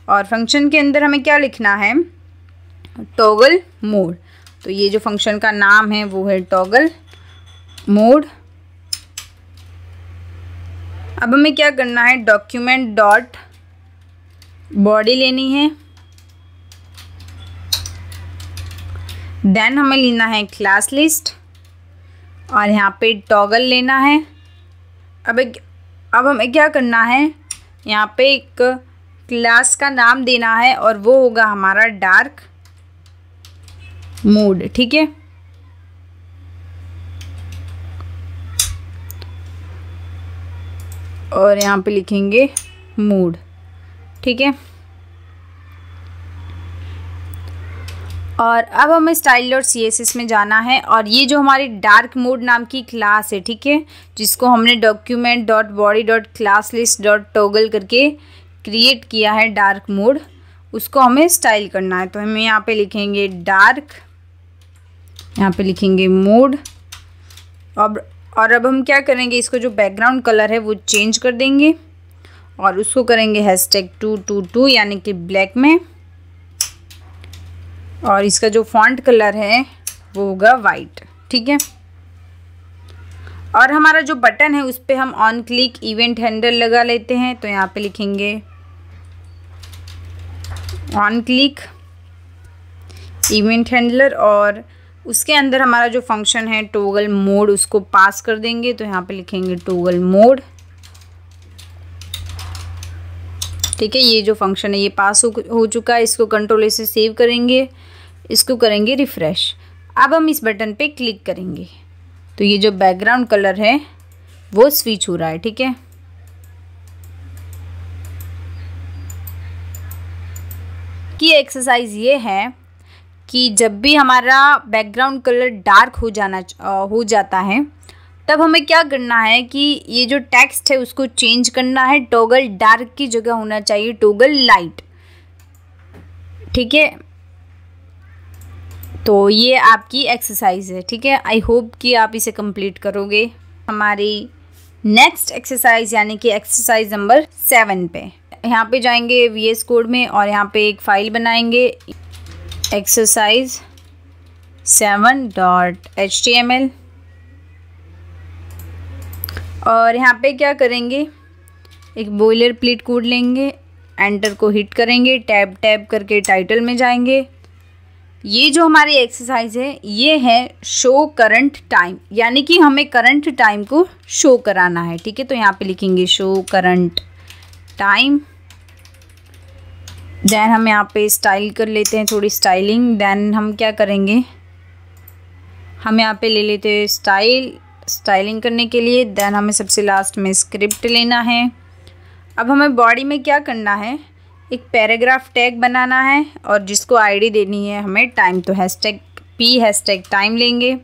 और फंक्शन के अंदर हमें क्या लिखना है, टॉगल मोड। तो ये जो फंक्शन का नाम है वो है टॉगल मोड। अब हमें क्या करना है, डॉक्यूमेंट डॉट बॉडी लेनी है, देन हमें लेना है क्लास लिस्ट और यहाँ पे टॉगल लेना है। अब हमें क्या करना है, यहाँ पे एक क्लास का नाम देना है और वो होगा हमारा डार्क मोड। ठीक है, और यहाँ पे लिखेंगे मोड। ठीक है, और अब हमें स्टाइल और CSS में जाना है और ये जो हमारी डार्क मोड नाम की क्लास है, ठीक है, जिसको हमने document dot body dot class list dot toggle करके क्रिएट किया है डार्क मोड, उसको हमें स्टाइल करना है। तो हमें यहाँ पे लिखेंगे डार्क, यहाँ पे लिखेंगे मोड। और अब हम क्या करेंगे, इसको जो बैकग्राउंड कलर है वो चेंज कर देंगे और उसको करेंगे #222 यानी कि ब्लैक में, और इसका जो फॉन्ट कलर है वो होगा वाइट। ठीक है, और हमारा जो बटन है उस पर हम ऑन क्लिक इवेंट हैंडल लगा लेते हैं। तो यहाँ पे लिखेंगे ऑन क्लिक इवेंट हैंडलर और उसके अंदर हमारा जो फंक्शन है टॉगल मोड उसको पास कर देंगे। तो यहाँ पे लिखेंगे टॉगल मोड। ठीक है, ये जो फंक्शन है ये पास हो चुका है। इसको कंट्रोल से सेव करेंगे, इसको करेंगे रिफ़्रेश। अब हम इस बटन पे क्लिक करेंगे तो ये जो बैकग्राउंड कलर है वो स्विच हो रहा है। ठीक है, की एक्सरसाइज ये है कि जब भी हमारा बैकग्राउंड कलर डार्क हो जाता है तब हमें क्या करना है कि ये जो टेक्स्ट है उसको चेंज करना है, टॉगल डार्क की जगह होना चाहिए टॉगल लाइट। ठीक है, तो ये आपकी एक्सरसाइज है। ठीक है, आई होप कि आप इसे कंप्लीट करोगे। हमारी नेक्स्ट एक्सरसाइज यानी कि एक्सरसाइज नंबर 7 पे यहाँ पे जाएंगे VS कोड में और यहाँ पे एक फ़ाइल बनाएंगे exercise7.html और यहाँ पे क्या करेंगे, एक बॉयलर प्लेट कोड लेंगे, एंटर को हिट करेंगे, टैब करके टाइटल में जाएंगे। ये जो हमारी एक्सरसाइज है ये है शो करंट टाइम, यानी कि हमें करंट टाइम को शो कराना है। ठीक है, तो यहाँ पे लिखेंगे शो करंट टाइम, देन हम यहाँ पे स्टाइल कर लेते हैं थोड़ी स्टाइलिंग। देन हम क्या करेंगे, हम यहाँ पे ले लेते हैं स्टाइलिंग करने के लिए। देन हमें सबसे लास्ट में स्क्रिप्ट लेना है। अब हमें बॉडी में क्या करना है, एक पैराग्राफ टैग बनाना है और जिसको आईडी देनी है हमें टाइम। तो #P#टाइम लेंगे।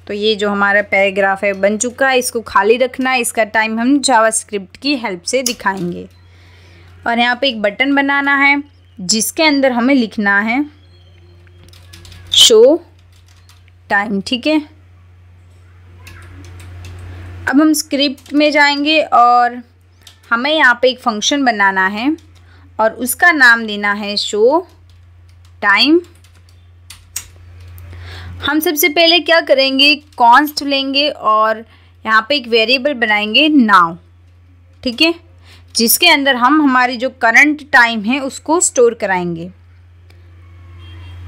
तो ये जो हमारा पैराग्राफ है बन चुका है, इसको खाली रखना है। इसका टाइम हम जावास्क्रिप्ट की हेल्प से दिखाएंगे। और यहाँ पे एक बटन बनाना है जिसके अंदर हमें लिखना है शो टाइम। ठीक है, अब हम स्क्रिप्ट में जाएंगे और हमें यहाँ पे एक फंक्शन बनाना है और उसका नाम देना है शो टाइम। हम सबसे पहले क्या करेंगे, कॉन्स्ट लेंगे और यहाँ पे एक वेरिएबल बनाएंगे नाउ। ठीक है, जिसके अंदर हम हमारी जो करंट टाइम है उसको स्टोर कराएंगे।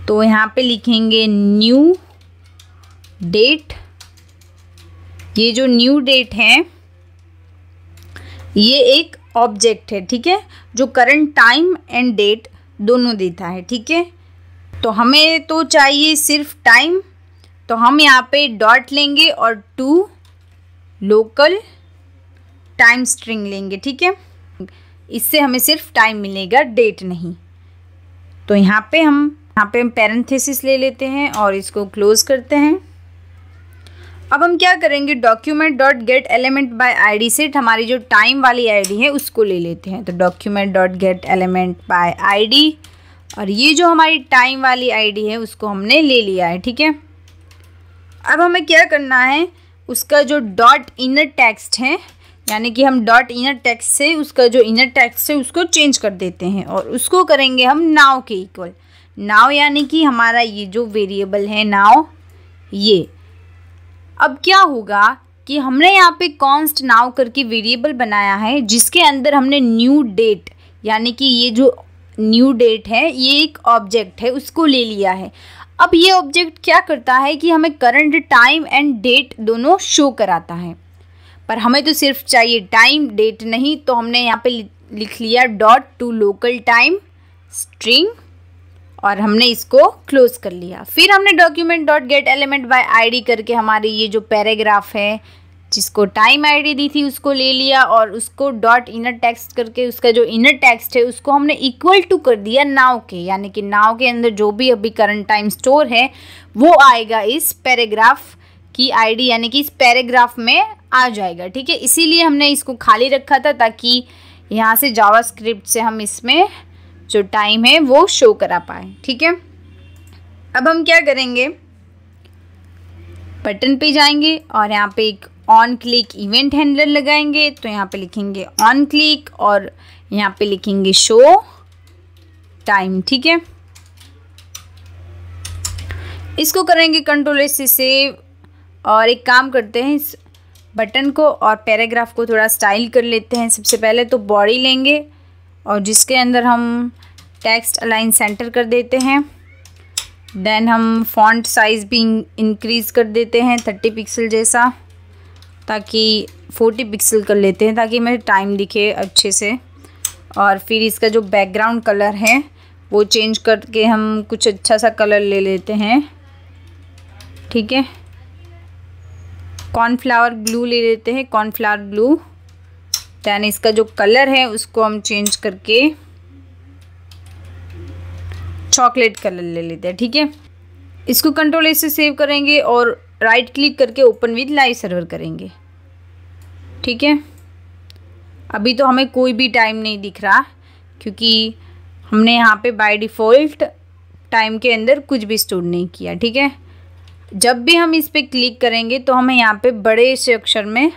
तो यहाँ पे लिखेंगे न्यू डेट। ये जो न्यू डेट है ये एक ऑब्जेक्ट है। ठीक है, जो करंट टाइम एंड डेट दोनों देता है। ठीक है, तो हमें तो चाहिए सिर्फ टाइम, तो हम यहाँ पे डॉट लेंगे और टू लोकल टाइम स्ट्रिंग लेंगे। ठीक है, इससे हमें सिर्फ टाइम मिलेगा, डेट नहीं। तो यहाँ पे हम पैरेंथेसिस ले लेते हैं और इसको क्लोज करते हैं। अब हम क्या करेंगे, document dot gate element by ID set, हमारी जो टाइम वाली आईडी है उसको ले लेते हैं। तो document dot gate element by ID, और ये जो हमारी टाइम वाली आईडी है उसको हमने ले लिया है। ठीक है, अब हमें क्या करना है, उसका जो डॉट इनर टेक्स्ट है, यानी कि हम डॉट इनर टेक्स्ट से उसका जो इनर टेक्स्ट है उसको चेंज कर देते हैं और उसको करेंगे हम नाउ के इक्वल। नाउ यानी कि हमारा ये जो वेरिएबल है नाउ, ये अब क्या होगा कि हमने यहाँ पे कॉन्स्ट नाउ करके वेरिएबल बनाया है जिसके अंदर हमने न्यू डेट, यानी कि ये जो न्यू डेट है ये एक ऑब्जेक्ट है, उसको ले लिया है। अब ये ऑब्जेक्ट क्या करता है कि हमें करंट टाइम एंड डेट दोनों शो कराता है, पर हमें तो सिर्फ चाहिए टाइम, डेट नहीं। तो हमने यहाँ पे लिख लिया dot to local time string और हमने इसको क्लोज कर लिया। फिर हमने document dot gate element by ID करके हमारी ये जो पैराग्राफ है जिसको टाइम आईडी दी थी उसको ले लिया और उसको डॉट इनर टेक्स्ट करके उसका जो इनर टेक्स्ट है उसको हमने इक्वल टू कर दिया नाउ के, यानी कि नाउ के अंदर जो भी अभी करंट टाइम स्टोर है वो आएगा इस पैराग्राफ की आईडी, यानी कि इस पैराग्राफ में आ जाएगा। ठीक है, इसीलिए हमने इसको खाली रखा था ताकि यहाँ से जावास्क्रिप्ट से हम इसमें जो टाइम है वो शो करा पाए। ठीक है, अब हम क्या करेंगे, बटन पे जाएंगे और यहाँ पे एक ऑन क्लिक इवेंट हैंडलर लगाएंगे। तो यहाँ पे लिखेंगे ऑन क्लिक और यहाँ पे लिखेंगे शो टाइम। ठीक है, इसको करेंगे कंट्रोल एस से सेव और एक काम करते हैं, इस बटन को और पैराग्राफ को थोड़ा स्टाइल कर लेते हैं। सबसे पहले तो बॉडी लेंगे और जिसके अंदर हम टेक्स्ट अलाइन सेंटर कर देते हैं। देन हम फॉन्ट साइज़ भी इंक्रीज़ कर देते हैं 30 पिक्सल जैसा, ताकि 40 पिक्सल कर लेते हैं ताकि हमें टाइम दिखे अच्छे से। और फिर इसका जो बैकग्राउंड कलर है वो चेंज करके हम कुछ अच्छा सा कलर ले लेते हैं। ठीक है, कॉर्नफ्लावर ब्लू ले लेते हैं, कॉर्नफ्लावर ब्लू। दैन इसका जो कलर है उसको हम चेंज करके चॉकलेट कलर ले लेते हैं। ठीक है, इसको कंट्रोल एस से सेव करेंगे और राइट क्लिक करके ओपन विद लाइव सर्वर करेंगे। ठीक है, अभी तो हमें कोई भी टाइम नहीं दिख रहा क्योंकि हमने यहाँ पे बाय डिफ़ॉल्ट टाइम के अंदर कुछ भी स्टोर नहीं किया। ठीक है, जब भी हम इस पर क्लिक करेंगे तो हमें यहाँ पे बड़े से अक्षर में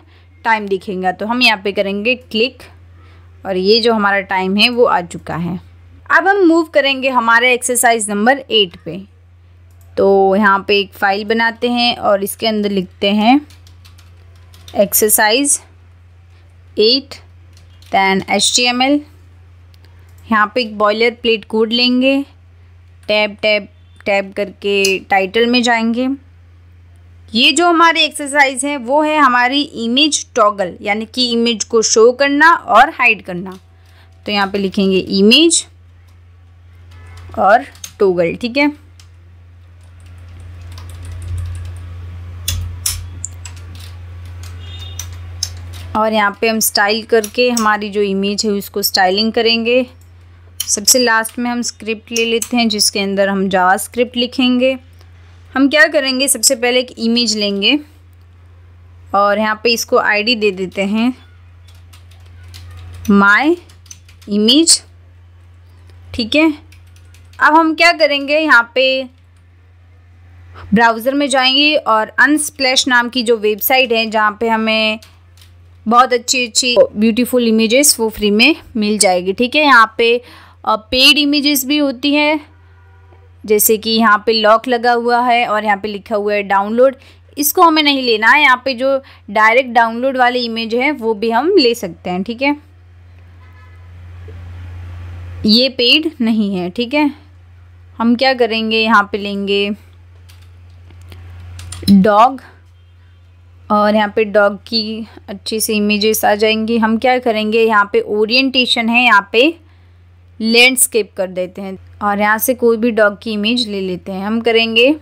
टाइम दिखेगा। तो हम यहाँ पे करेंगे क्लिक और ये जो हमारा टाइम है वो आ चुका है। अब हम मूव करेंगे हमारे एक्सरसाइज नंबर 8 पे। तो यहाँ पे एक फ़ाइल बनाते हैं और इसके अंदर लिखते हैं एक्सरसाइज 8 दैन HTML। यहाँ पे एक बॉयलर प्लेट कोड लेंगे, टैब टैब टैब करके टाइटल में जाएंगे। ये जो हमारी एक्सरसाइज है वो है हमारी इमेज टॉगल, यानी कि इमेज को शो करना और हाइड करना। तो यहाँ पे लिखेंगे इमेज और टॉगल। ठीक है, और यहाँ पे हम स्टाइल करके हमारी जो इमेज है उसको स्टाइलिंग करेंगे। सबसे लास्ट में हम स्क्रिप्ट ले लेते हैं जिसके अंदर हम जावास्क्रिप्ट लिखेंगे। हम क्या करेंगे, सबसे पहले एक इमेज लेंगे और यहाँ पे इसको आईडी दे देते हैं माय इमेज। ठीक है, अब हम क्या करेंगे, यहाँ पे ब्राउज़र में जाएंगे और अनस्प्लैश नाम की जो वेबसाइट है जहाँ पे हमें बहुत अच्छी ब्यूटीफुल इमेजेस वो फ्री में मिल जाएगी। ठीक है, यहाँ पे पेड इमेजेस भी होती है, जैसे कि यहाँ पे लॉक लगा हुआ है और यहाँ पे लिखा हुआ है डाउनलोड। इसको हमें नहीं लेना है, यहाँ पे जो डायरेक्ट डाउनलोड वाली इमेज है वो भी हम ले सकते हैं। ठीक है, ये पेड नहीं है। ठीक है, हम क्या करेंगे, यहाँ पे लेंगे डॉग और यहाँ पे डॉग की अच्छी सी इमेजेस आ जाएंगी। हम क्या करेंगे, यहाँ पे ओरिएंटेशन है, यहाँ पे लैंडस्केप कर देते हैं और यहाँ से कोई भी डॉग की इमेज ले लेते हैं। हम करेंगे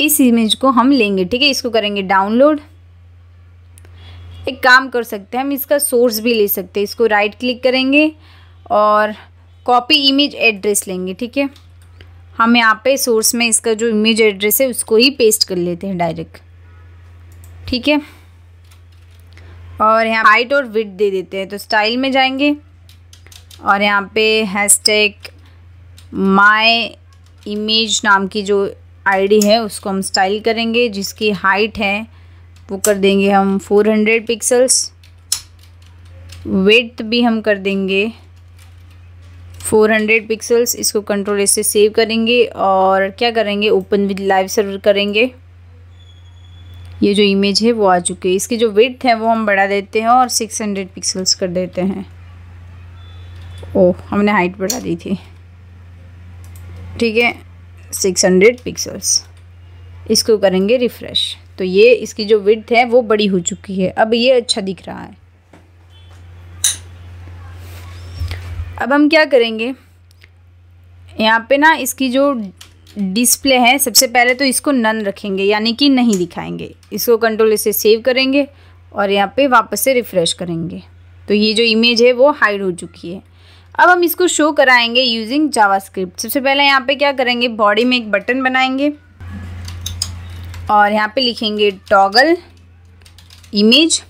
इस इमेज को हम लेंगे। ठीक है, इसको करेंगे डाउनलोड। एक काम कर सकते हैं, हम इसका सोर्स भी ले सकते हैं। इसको राइट क्लिक करेंगे और कॉपी इमेज एड्रेस लेंगे। ठीक है, हम यहाँ पे सोर्स में इसका जो इमेज एड्रेस है उसको ही पेस्ट कर लेते हैं डायरेक्ट। ठीक है, और यहाँ हाइट और विड्थ दे देते हैं। तो स्टाइल में जाएंगे और यहाँ पे हैशटैग माय इमेज नाम की जो आईडी है उसको हम स्टाइल करेंगे, जिसकी हाइट है वो कर देंगे हम 400 पिक्सल्स, विड्थ भी हम कर देंगे 400 पिक्सल्स। इसको कंट्रोल से सेव करेंगे और क्या करेंगे, ओपन विद लाइव सर्वर करेंगे। ये जो इमेज है वो आ चुकी है। इसकी जो विड्थ है वो हम बढ़ा देते हैं और 600 पिक्सल्स कर देते हैं। ओह, हमने हाइट बढ़ा दी थी। ठीक है, 600 पिक्सल्स। इसको करेंगे रिफ़्रेश, तो ये इसकी जो विड्थ है वो बड़ी हो चुकी है। अब ये अच्छा दिख रहा है। अब हम क्या करेंगे, यहाँ पे ना इसकी जो डिस्प्ले है, सबसे पहले तो इसको नन रखेंगे, यानी कि नहीं दिखाएंगे। इसको कंट्रोल से सेव करेंगे और यहाँ पे वापस से रिफ़्रेश करेंगे, तो ये जो इमेज है वो हाइड हो चुकी है। अब हम इसको शो कराएंगे यूजिंग जावास्क्रिप्ट। सबसे पहले यहाँ पे क्या करेंगे, बॉडी में एक बटन बनाएंगे और यहाँ पे लिखेंगे टॉगल इमेज।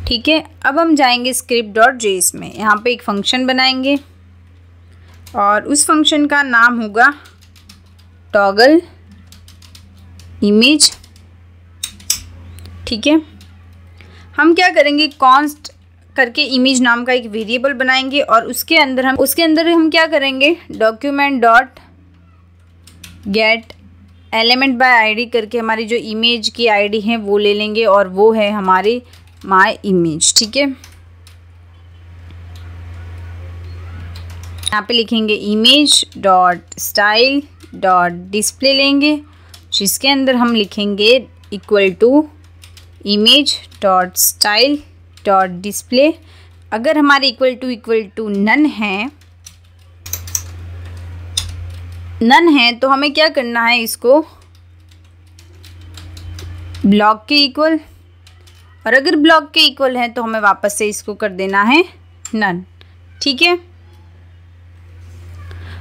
ठीक है, अब हम जाएंगे script.js में। यहाँ पे एक फंक्शन बनाएंगे और उस फंक्शन का नाम होगा टॉगल इमेज। ठीक है, हम क्या करेंगे, कॉन्स्ट करके इमेज नाम का एक वेरिएबल बनाएंगे और उसके अंदर हम क्या करेंगे, document dot gate element by ID करके हमारी जो इमेज की आईडी है वो ले लेंगे और वो है हमारी माय इमेज। ठीक है, यहाँ पे लिखेंगे image dot style dot display लेंगे, जिसके अंदर हम लिखेंगे equal to image dot style dot display. अगर हमारे इक्वल टू नन है तो हमें क्या करना है, इसको ब्लॉक के इक्वल, और अगर ब्लॉक के इक्वल है तो हमें वापस से इसको कर देना है नन। ठीक है,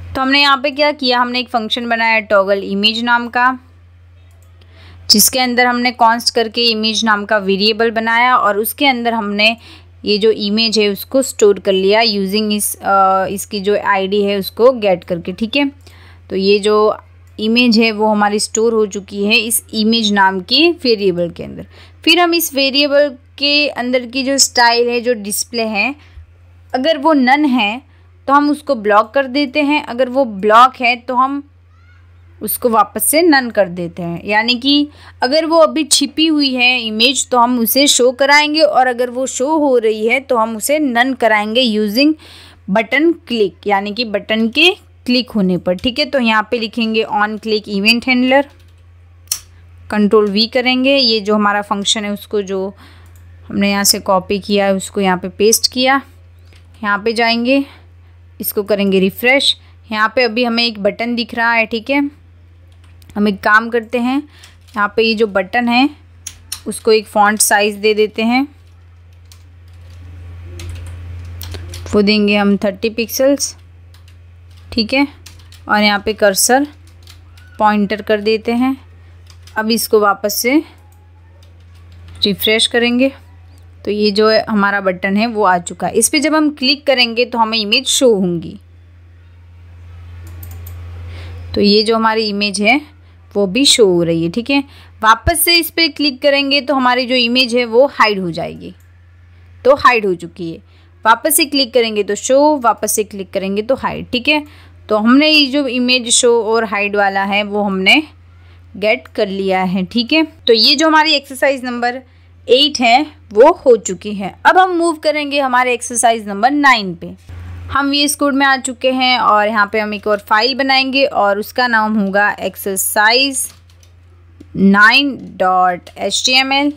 तो हमने यहाँ पे क्या किया, हमने एक फंक्शन बनाया टॉगल इमेज नाम का, जिसके अंदर हमने कॉन्स्ट करके इमेज नाम का वेरिएबल बनाया और उसके अंदर हमने ये जो इमेज है उसको स्टोर कर लिया यूजिंग इसकी जो आईडी है उसको गेट करके। ठीक है, तो ये जो इमेज है वो हमारी स्टोर हो चुकी है इस इमेज नाम की वेरिएबल के अंदर। फिर हम इस वेरिएबल के अंदर की जो स्टाइल है, जो डिस्प्ले है, अगर वो नन है तो हम उसको ब्लॉक कर देते हैं, अगर वो ब्लॉक है तो हम उसको वापस से नन कर देते हैं। यानी कि अगर वो अभी छिपी हुई है इमेज तो हम उसे शो कराएंगे और अगर वो शो हो रही है तो हम उसे नन कराएंगे यूजिंग बटन क्लिक, यानी कि बटन के क्लिक होने पर। ठीक है, तो यहाँ पे लिखेंगे on click event handler, control we करेंगे। ये जो हमारा फंक्शन है उसको जो हमने यहाँ से कॉपी किया है उसको यहाँ पे पेस्ट किया। यहाँ पे जाएंगे, इसको करेंगे रिफ़्रेश। यहाँ पे अभी हमें एक बटन दिख रहा है। ठीक है, हम एक काम करते हैं, यहाँ पे ये जो बटन है उसको एक फॉन्ट साइज़ दे देते हैं, वो देंगे हम 30 पिक्सल्स। ठीक है, और यहाँ पे कर्सर पॉइंटर कर देते हैं। अब इसको वापस से रिफ़्रेश करेंगे तो ये जो हमारा बटन है वो आ चुका है। इस पर जब हम क्लिक करेंगे तो हमें इमेज शो होंगी। तो ये जो हमारी इमेज है वो भी शो हो रही है, ठीक है। वापस से इस पर क्लिक करेंगे तो हमारी जो इमेज है वो हाइड हो जाएगी। तो हाइड हो चुकी है। वापस से क्लिक करेंगे तो शो, वापस से क्लिक करेंगे तो हाइड, ठीक है। तो हमने ये जो इमेज शो और हाइड वाला है वो हमने गेट कर लिया है, ठीक है। तो ये जो हमारी एक्सरसाइज नंबर 8 है वो हो चुकी है। अब हम मूव करेंगे हमारे एक्सरसाइज नंबर 9 पे। हम VS कोड में आ चुके हैं और यहाँ पे हम एक और फाइल बनाएंगे और उसका नाम होगा एक्सरसाइज 9.html।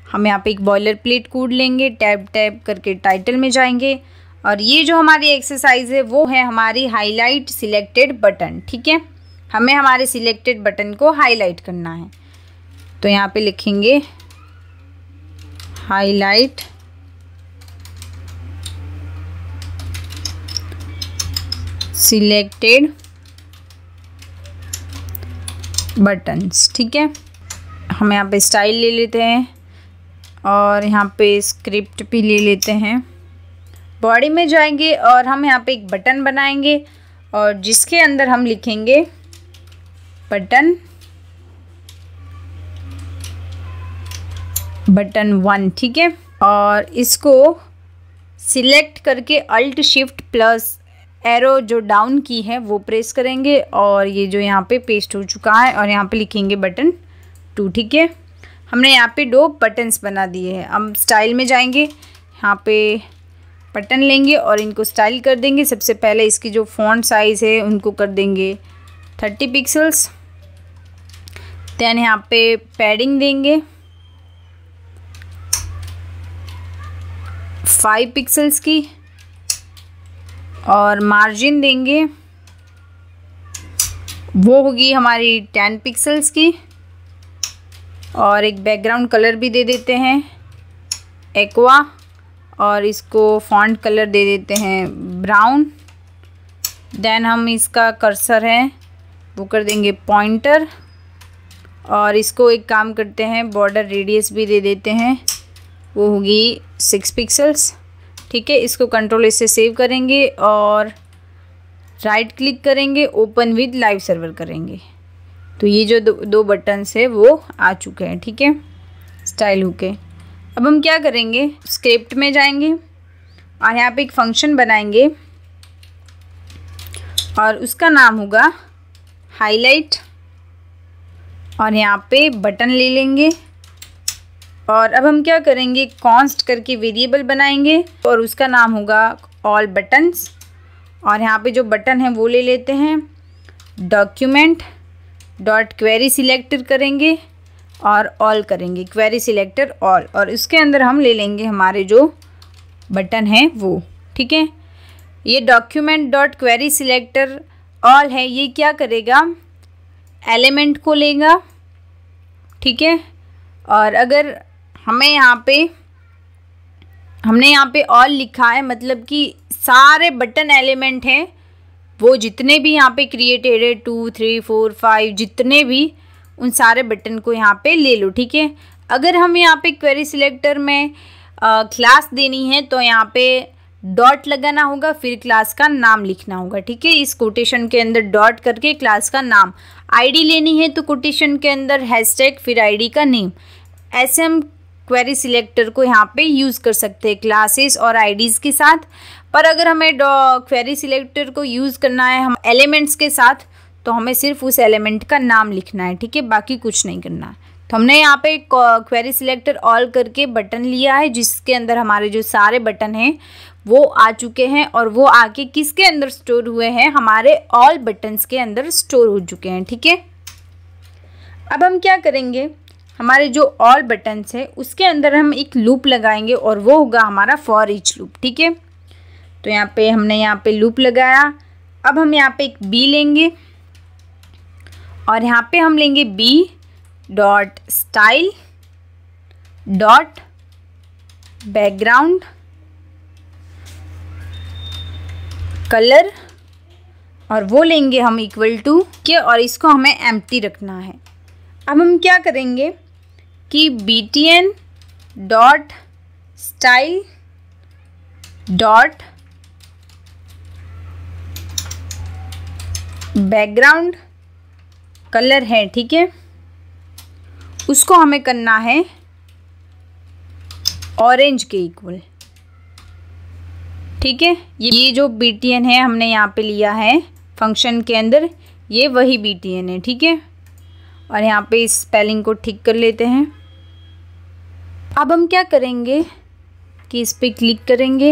हम यहाँ पे एक बॉयलर प्लेट कोड लेंगे, टैब करके टाइटल में जाएंगे और ये जो हमारी एक्सरसाइज है वो है हमारी हाईलाइट सिलेक्टेड बटन, ठीक है। हमें हमारे सिलेक्टेड बटन को हाईलाइट करना है। तो यहाँ पे लिखेंगे हाईलाइट सिलेक्टेड बटन्स, ठीक है। हम यहाँ पे स्टाइल ले लेते हैं और यहाँ पे स्क्रिप्ट भी ले लेते हैं। बॉडी में जाएंगे और हम यहाँ पे एक बटन बनाएंगे और जिसके अंदर हम लिखेंगे बटन 1, ठीक है। और इसको सिलेक्ट करके अल्ट शिफ्ट प्लस एरो जो डाउन की है वो प्रेस करेंगे और ये जो यहाँ पे पेस्ट हो चुका है और यहाँ पे लिखेंगे बटन 2, ठीक है। हमने यहाँ पे 2 बटन्स बना दिए हैं। हम स्टाइल में जाएंगे, यहाँ पे बटन लेंगे और इनको स्टाइल कर देंगे। सबसे पहले इसकी जो फॉन्ट साइज़ है उनको कर देंगे 30 पिक्सल्स। देन यहाँ पे पैडिंग देंगे 5 पिक्सल्स की और मार्जिन देंगे वो होगी हमारी 10 पिक्सल्स की और एक बैकग्राउंड कलर भी दे देते हैं एक्वा और इसको फॉन्ट कलर दे देते हैं ब्राउन। देन हम इसका कर्सर है वो कर देंगे पॉइंटर और इसको एक काम करते हैं बॉर्डर रेडियस भी दे देते हैं वो होगी 6 पिक्सल्स, ठीक है। इसको कंट्रोल से सेव करेंगे और राइट क्लिक करेंगे, ओपन विद लाइव सर्वर करेंगे। तो ये जो दो बटन्स है वो आ चुके हैं, ठीक है, स्टाइल होके। अब हम क्या करेंगे, स्क्रिप्ट में जाएंगे और यहाँ पे एक फंक्शन बनाएंगे और उसका नाम होगा हाईलाइट और यहाँ पे बटन ले लेंगे और अब हम क्या करेंगे, कॉन्स्ट करके वेरिएबल बनाएंगे और उसका नाम होगा ऑल बटन्स और यहाँ पे जो बटन है वो ले लेते हैं डॉक्यूमेंट डॉट क्वेरी सिलेक्ट करेंगे और ऑल करेंगे, क्वेरी सिलेक्टर ऑल, और इसके अंदर हम ले लेंगे हमारे जो बटन है वो, ठीक है। ये document dot query selector all है, ये क्या करेगा, एलिमेंट को लेगा, ठीक है। और अगर हमने यहाँ पे ऑल लिखा है मतलब कि सारे बटन एलिमेंट हैं वो जितने भी यहाँ पे क्रिएटेड है 2, 3, 4, 5 जितने भी, उन सारे बटन को यहाँ पे ले लो, ठीक है। अगर हम यहाँ पे क्वेरी सिलेक्टर में क्लास देनी है तो यहाँ पे डॉट लगाना होगा, फिर क्लास का नाम लिखना होगा, ठीक है। इस कोटेशन के अंदर डॉट करके क्लास का नाम, आईडी लेनी है तो कोटेशन के अंदर हैशटैग फिर आईडी का नेम, ऐसे हम क्वेरी सिलेक्टर को यहाँ पे यूज़ कर सकते हैं क्लासेस और आईडीज़ के साथ। पर अगर हमें क्वेरी सिलेक्टर को यूज़ करना है हम एलिमेंट्स के साथ तो हमें सिर्फ उस एलिमेंट का नाम लिखना है, ठीक है, बाकी कुछ नहीं करना है। तो हमने यहाँ पे क्वेरी सिलेक्टर ऑल करके बटन लिया है जिसके अंदर हमारे जो सारे बटन हैं वो आ चुके हैं और वो आके किसके अंदर स्टोर हुए हैं, हमारे ऑल बटन्स के अंदर स्टोर हो चुके हैं, ठीक है। अब हम क्या करेंगे, हमारे जो ऑल बटन्स है उसके अंदर हम एक लूप लगाएंगे और वो होगा हमारा फॉर ईच लूप, ठीक है। तो हमने यहाँ पे लूप लगाया। अब हम यहाँ पे एक बी लेंगे और यहाँ पे हम लेंगे b dot style dot background colour और वो लेंगे हम इक्वल टू के और इसको हमें एम्प्टी रखना है। अब हम क्या करेंगे कि btn dot style dot background colour है, ठीक है, उसको हमें करना है ऑरेंज के इक्वल, ठीक है। ये जो BTN है हमने यहाँ पे लिया है फंक्शन के अंदर, ये वही BTN है, ठीक है। और यहाँ पे इस स्पेलिंग को ठीक कर लेते हैं। अब हम क्या करेंगे कि इस पे क्लिक करेंगे।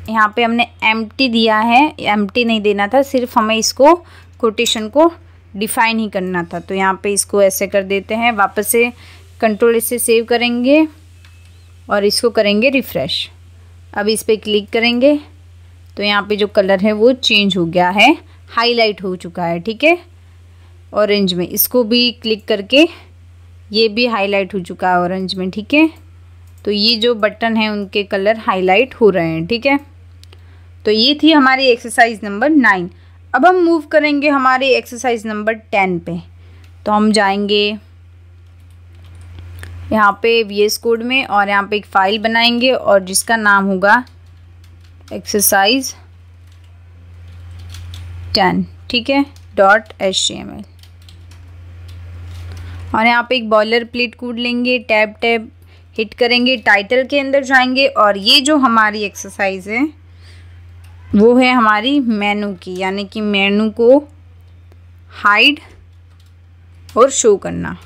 यहाँ पे हमने एम्प्टी दिया है, एम्प्टी नहीं देना था, सिर्फ हमें इसको कोटेशन को डिफाइन ही करना था। तो यहाँ पे इसको ऐसे कर देते हैं, वापस से कंट्रोल से सेव करेंगे और इसको करेंगे रिफ़्रेश। अब इस पे क्लिक करेंगे तो यहाँ पे जो कलर है वो चेंज हो गया है, हाईलाइट हो चुका है, ठीक है, ऑरेंज में। इसको भी क्लिक करके ये भी हाईलाइट हो चुका है ऑरेंज में, ठीक है। तो ये जो बटन है उनके कलर हाईलाइट हो रहे हैं, ठीक है। तो ये थी हमारी एक्सरसाइज नंबर 9। अब हम मूव करेंगे हमारी एक्सरसाइज नंबर 10 पे। तो हम जाएंगे यहाँ पे VS कोड में और यहाँ पे एक फ़ाइल बनाएंगे और जिसका नाम होगा एक्सरसाइज 10, ठीक है, .html। और यहाँ पे एक बॉयलर प्लेट कोड लेंगे, टैब हिट करेंगे, टाइटल के अंदर जाएंगे और ये जो हमारी एक्सरसाइज है वो है हमारी मेनू की, यानी कि मेनू को हाइड और शो करना।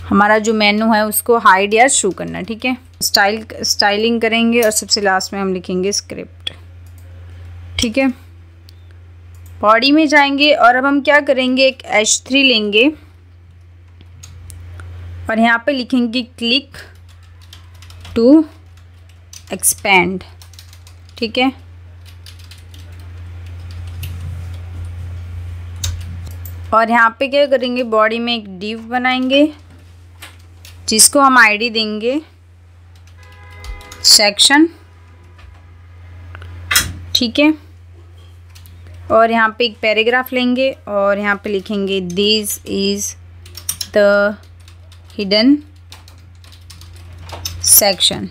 हमारा जो मेनू है उसको हाइड या शो करना, ठीक है। स्टाइलिंग करेंगे और सबसे लास्ट में हम लिखेंगे स्क्रिप्ट, ठीक है। बॉडी में जाएंगे और अब हम क्या करेंगे, एक H3 लेंगे और यहाँ पे लिखेंगे क्लिक टू एक्सपेंड, ठीक है। और यहाँ पे क्या करेंगे, बॉडी में एक डिव बनाएंगे जिसको हम आईडी देंगे सेक्शन, ठीक है। और यहाँ पे एक पैराग्राफ लेंगे और यहाँ पे लिखेंगे this is the hidden section.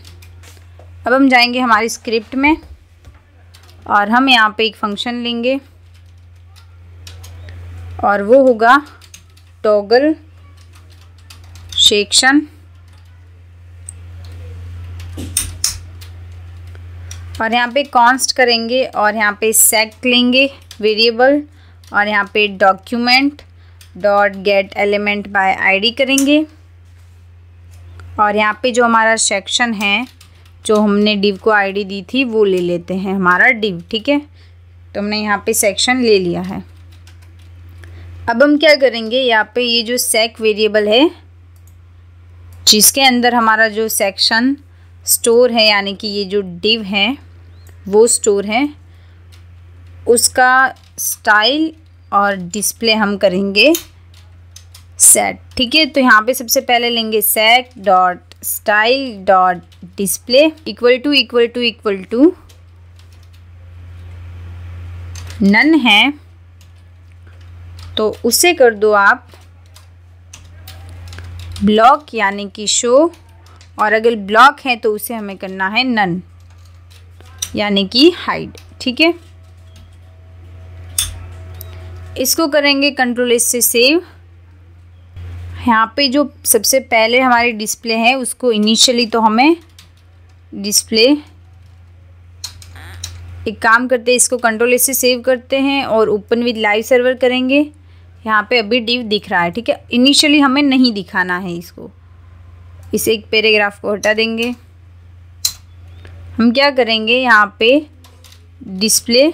अब हम जाएंगे हमारी स्क्रिप्ट में और हम यहाँ पे एक फंक्शन लेंगे और वो होगा टॉगल सेक्शन। और यहाँ पे कॉन्स्ट करेंगे और यहाँ पे सेक लेंगे वेरिएबल और यहाँ पे document dot gate element by ID करेंगे। और यहाँ पे जो हमारा सेक्शन है, जो हमने डिव को आईडी दी थी, वो ले लेते हैं हमारा डिव, ठीक है। तो हमने यहाँ पे सेक्शन ले लिया है। अब हम क्या करेंगे, यहाँ पे ये जो सेक वेरिएबल है जिसके अंदर हमारा जो सेक्शन स्टोर है, यानी कि ये जो डिव है वो स्टोर है, उसका स्टाइल और डिस्प्ले हम करेंगे सेट, ठीक है। तो यहाँ पे सबसे पहले लेंगे sec dot style dot display equal to none है तो उसे कर दो आप ब्लॉक, यानी कि शो। और अगर ब्लॉक है तो उसे हमें करना है नन, यानी कि हाइड, ठीक है। इसको करेंगे कंट्रोल एस से सेव। यहाँ पे जो सबसे पहले हमारी डिस्प्ले है उसको इनिशियली तो हमें डिस्प्ले, एक काम करते हैं, इसको कंट्रोल एस से सेव करते हैं और ओपन विद लाइव सर्वर करेंगे। यहाँ पे अभी डिव दिख रहा है, ठीक है। इनिशियली हमें नहीं दिखाना है इसको, इसे एक पैराग्राफ को हटा देंगे। हम क्या करेंगे, यहाँ पे डिस्प्ले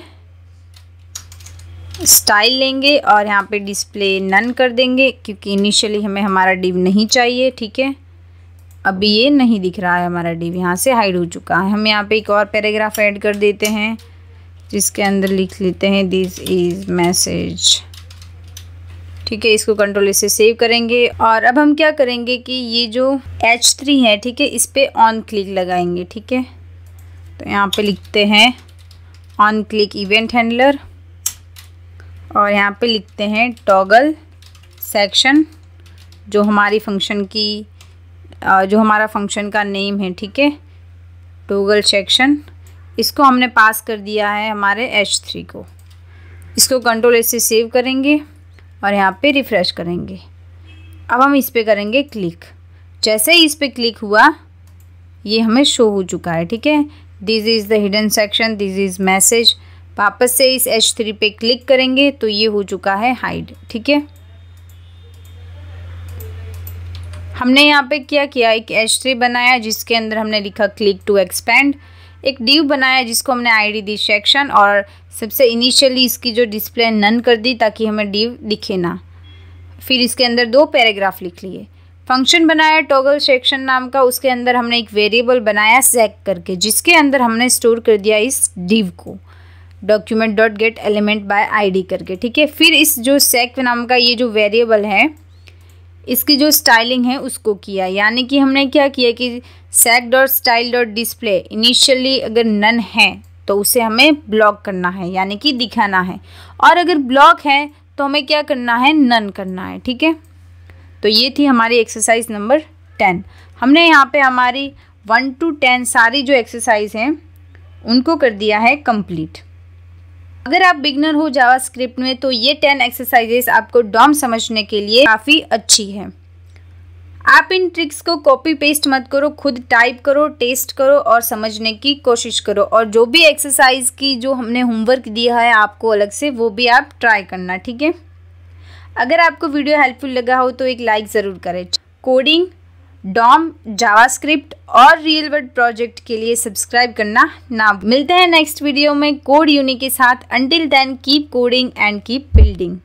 स्टाइल लेंगे और यहाँ पे डिस्प्ले नन कर देंगे क्योंकि इनिशियली हमें हमारा डिव नहीं चाहिए, ठीक है। अभी ये नहीं दिख रहा है हमारा डिव, यहाँ से हाइड हो चुका है। हम यहाँ पे एक और पैराग्राफ ऐड कर देते हैं जिसके अंदर लिख लेते हैं दिस इज़ मैसेज, ठीक है। इसको कंट्रोल से सेव करेंगे और अब हम क्या करेंगे कि ये जो H3 है, ठीक है, इस पर ऑन क्लिक लगाएंगे, ठीक है। तो यहाँ पे लिखते हैं ऑन क्लिक इवेंट हैंडलर और यहाँ पे लिखते हैं टॉगल सेक्शन, जो हमारी फंक्शन की जो हमारा फंक्शन का नेम है, ठीक है, टॉगल सेक्शन, इसको हमने पास कर दिया है हमारे h3 को। इसको कंट्रोल S से सेव करेंगे और यहाँ पे रिफ़्रेश करेंगे। अब हम इस पर करेंगे क्लिक। जैसे ही इस पर क्लिक हुआ ये हमें शो हो चुका है, ठीक है। This is the hidden section, this is message. वापस से इस h3 पे क्लिक करेंगे तो ये हो चुका है हाइड, ठीक है। हमने यहाँ पे क्या किया, एक h3 बनाया जिसके अंदर हमने लिखा क्लिक टू एक्सपेंड, एक डिव बनाया जिसको हमने आईडी दी सेक्शन, और सबसे इनिशियली इसकी जो डिस्प्ले नन कर दी ताकि हमें डिव दिखे ना। फिर इसके अंदर 2 पैराग्राफ लिख लिए। फंक्शन बनाया टॉगल सेक्शन नाम का, उसके अंदर हमने एक वेरिएबल बनाया सेक करके, जिसके अंदर हमने स्टोर कर दिया इस डिव को, document dot gate element by ID करके, ठीक है। फिर इस जो सेक नाम का ये जो वेरिएबल है इसकी जो स्टाइलिंग है उसको किया, यानी कि हमने क्या किया कि sec dot style dot display initially अगर नन है तो उसे हमें ब्लॉक करना है, यानी कि दिखाना है, और अगर ब्लॉक है तो हमें क्या करना है, नन करना है, ठीक है। तो ये थी हमारी एक्सरसाइज नंबर 10। हमने यहाँ पे हमारी 1 to 10 सारी जो एक्सरसाइज हैं उनको कर दिया है कंप्लीट। अगर आप बिगनर हो जावास्क्रिप्ट में तो ये 10 एक्सरसाइजेस आपको डॉम समझने के लिए काफ़ी अच्छी है। आप इन ट्रिक्स को कॉपी पेस्ट मत करो, खुद टाइप करो, टेस्ट करो और समझने की कोशिश करो, और जो भी एक्सरसाइज की जो हमने होमवर्क दिया है आपको अलग से, वो भी आप ट्राई करना, ठीक है। अगर आपको वीडियो हेल्पफुल लगा हो तो एक लाइक ज़रूर करें। कोडिंग, डॉम, जावास्क्रिप्ट और रियल वर्ल्ड प्रोजेक्ट के लिए सब्सक्राइब करना ना। मिलते हैं नेक्स्ट वीडियो में कोड यूनी के साथ। Until then keep coding and keep building.